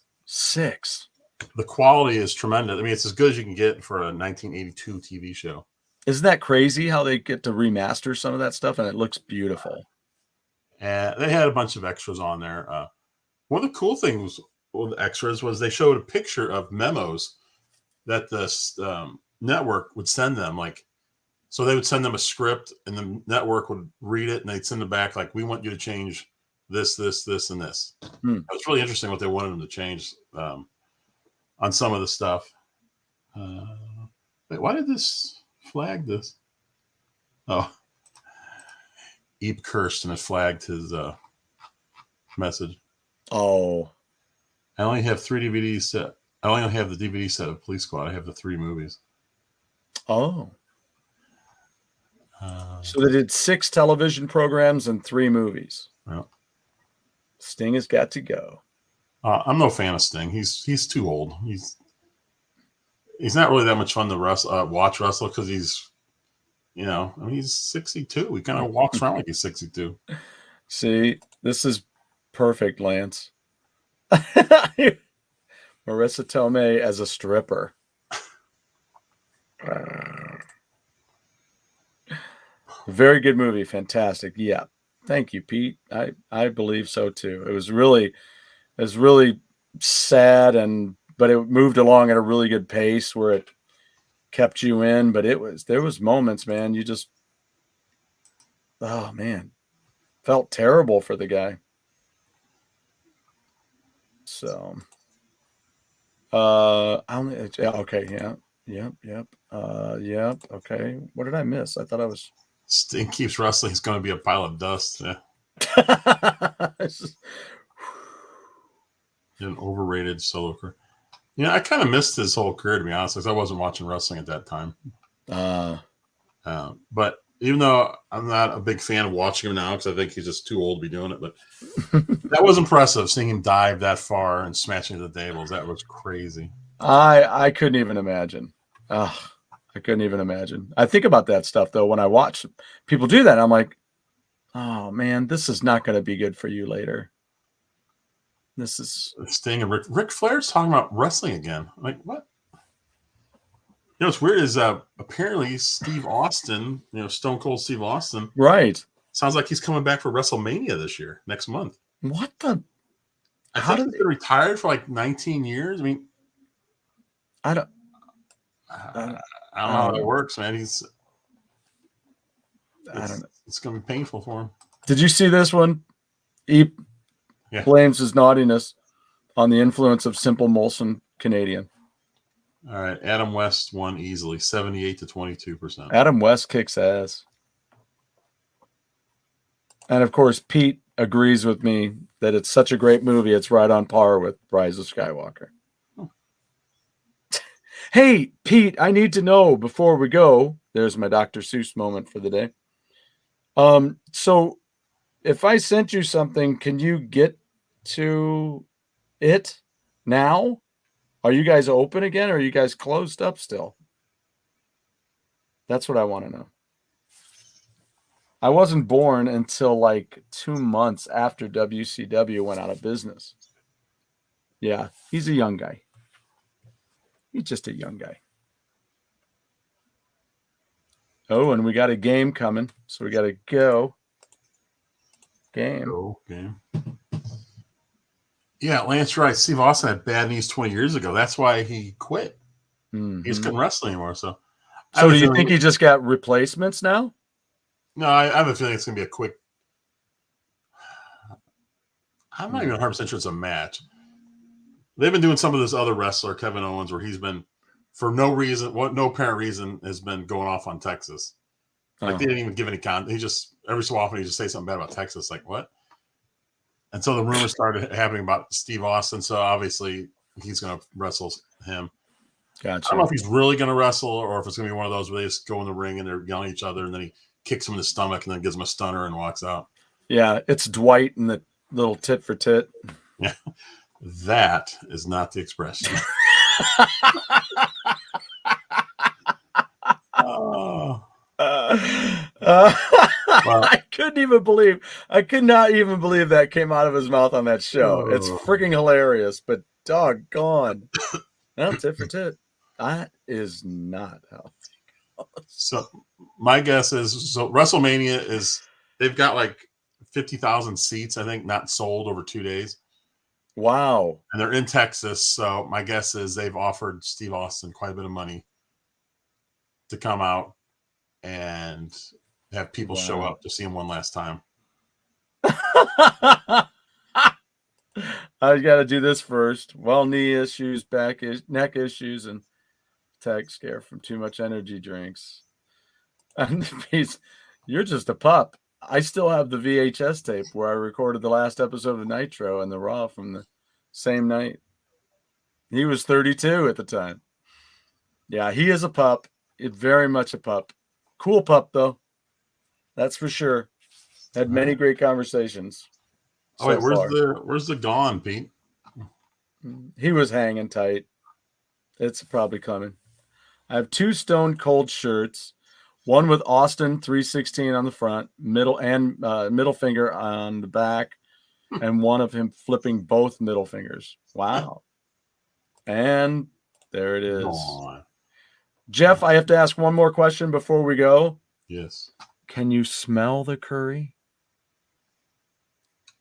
The quality is tremendous. I mean, it's as good as you can get for a 1982 TV show. Isn't that crazy how they get to remaster some of that stuff, and it looks beautiful? And they had a bunch of extras on there. One of the cool things with the extras was they showed a picture of memos that the network would send them. Like, so they would send them a script, and the network would read it, and they'd send it back like, "We want you to change this, this, this, and this." It was really interesting what they wanted them to change on some of the stuff. Wait, why did this flag this? Oh, Eep cursed and it flagged his message. Oh, I only have 3 DVDs set. I only have the DVD set of Police Squad. I have the 3 movies. Oh. So they did 6 television programs and 3 movies. Yeah. Sting has got to go. I'm no fan of Sting. He's too old. He's not really that much fun to watch wrestle because he's, he's 62. He kind of walks around like he's 62. See, this is perfect, Lance. Marissa Tomei as a stripper. Very good movie. Fantastic. Yeah. Thank you, Pete. I believe so too. It was really sad, but it moved along at a really good pace where it kept you in. But there was moments, man, you just, oh man, felt terrible for the guy. So, okay. Yeah. Yep. Okay. What did I miss? I thought I was. Sting keeps wrestling. He's going to be a pile of dust. Yeah. An overrated solo career. I kind of missed his whole career, to be honest, because I wasn't watching wrestling at that time. But even though I'm not a big fan of watching him now, because I think he's just too old to be doing it, but that was impressive, seeing him dive that far and smashing the tables. That was crazy. I couldn't even imagine. I couldn't even imagine. I think about that stuff, though, when I watch people do that. I'm like, oh, man, this is not going to be good for you later. This is Sting and Ric Flair's talking about wrestling again. I'm like, what? What's weird is apparently Steve Austin, Stone Cold Steve Austin, right? Sounds like he's coming back for WrestleMania this year, next month. What the? I think he's been retired for like 19 years. I mean, I don't know how that works, man. I don't know. It's going to be painful for him. Did you see this one? He blames his naughtiness on the influence of Simple Molson Canadian. All right. Adam West won easily, 78 to 22%. Adam West kicks ass. And of course, Pete agrees with me that it's such a great movie. It's right on par with Rise of Skywalker. Hey, Pete, I need to know before we go. There's my Dr. Seuss moment for the day. So if I sent you something, can you get to it now? Are you guys open again, or are you guys closed up still? That's what I want to know. I wasn't born until like 2 months after WCW went out of business. Yeah, he's a young guy. He's just a young guy. Oh, and we got a game coming, so we got to go. Game. Yeah, Lance Wright. Steve Austin had bad knees 20 years ago. That's why he quit. Mm-hmm. He just couldn't wrestle anymore. So do you think he just got replacements now? No, I have a feeling it's going to be a quick. I'm not even 100% sure it's a match. They've been doing some of this other wrestler, Kevin Owens, where he's been, for no reason, no apparent reason, has been going off on Texas. Like they didn't even give any content. He just, every so often, he just say something bad about Texas. Like, what? And so the rumors started happening about Steve Austin. So obviously he's going to wrestle him. Gotcha. I don't know if he's really going to wrestle or if it's going to be one of those where they just go in the ring and they're yelling at each other and then he kicks him in the stomach and then gives him a stunner and walks out. Yeah, it's Dwight and the little tit for tit. Yeah, that is not the expression. Well, I could not even believe that came out of his mouth on that show. It's freaking hilarious, but doggone. No, tit for tit. That is not how it goes. So my guess is, WrestleMania they've got like 50,000 seats, I think, not sold over 2 days. Wow. And they're in Texas. So my guess is they've offered Steve Austin quite a bit of money to come out and have people show up to see him one last time. I got to do this first. Well, knee issues, neck issues, and tag scare from too much energy drinks. And you're just a pup. I still have the VHS tape where I recorded the last episode of Nitro and the Raw from the same night. He was 32 at the time. Yeah, he is a pup. Very much a pup. Cool pup, though. That's for sure. Had many great conversations. Oh, wait, where's the gone, Pete? He was hanging tight. It's probably coming. I have 2 Stone Cold shirts. One with Austin 316 on the front, middle finger on the back, and one of him flipping both middle fingers. Wow. And there it is. Jeff, I have to ask one more question before we go. Yes. Can you smell the curry?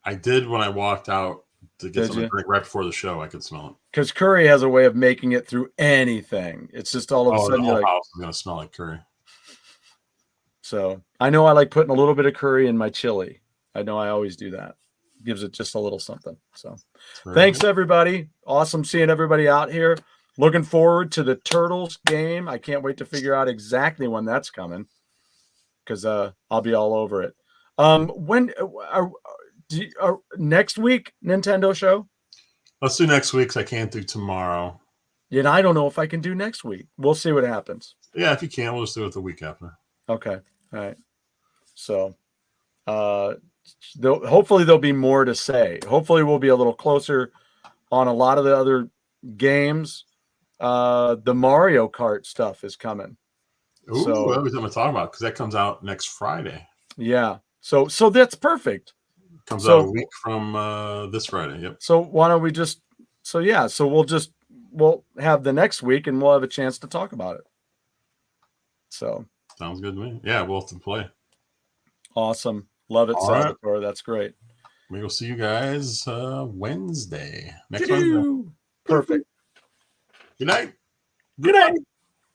I did when I walked out to get something to drink right before the show. I could smell it. Because curry has a way of making it through anything. It's just all of a sudden the whole house is going to smell like curry. So I know I like putting a little bit of curry in my chili. I know I always do that. Gives it just a little something. So thanks, everybody. Awesome seeing everybody out here. Looking forward to the Turtles game. I can't wait to figure out exactly when that's coming because I'll be all over it. When next week, Nintendo show? Let's do next week because I can't do tomorrow. Yeah, and I don't know if I can do next week. We'll see what happens. Yeah, if you can, we'll just do it the week after. Okay. All right. So hopefully there'll be more to say. Hopefully we'll be a little closer on a lot of the other games. The Mario Kart stuff is coming. Ooh, so, everything I'm talking about because that comes out next Friday. Yeah. So that's perfect. Comes out a week from this Friday. Yep. So why don't we just? So we'll have the next week and we'll have a chance to talk about it. So sounds good to me. Yeah, we'll have to play. Awesome. Love it, all Salvatore. Right. That's great. We will see you guys Wednesday. Next Wednesday. Perfect. Good night. Good night.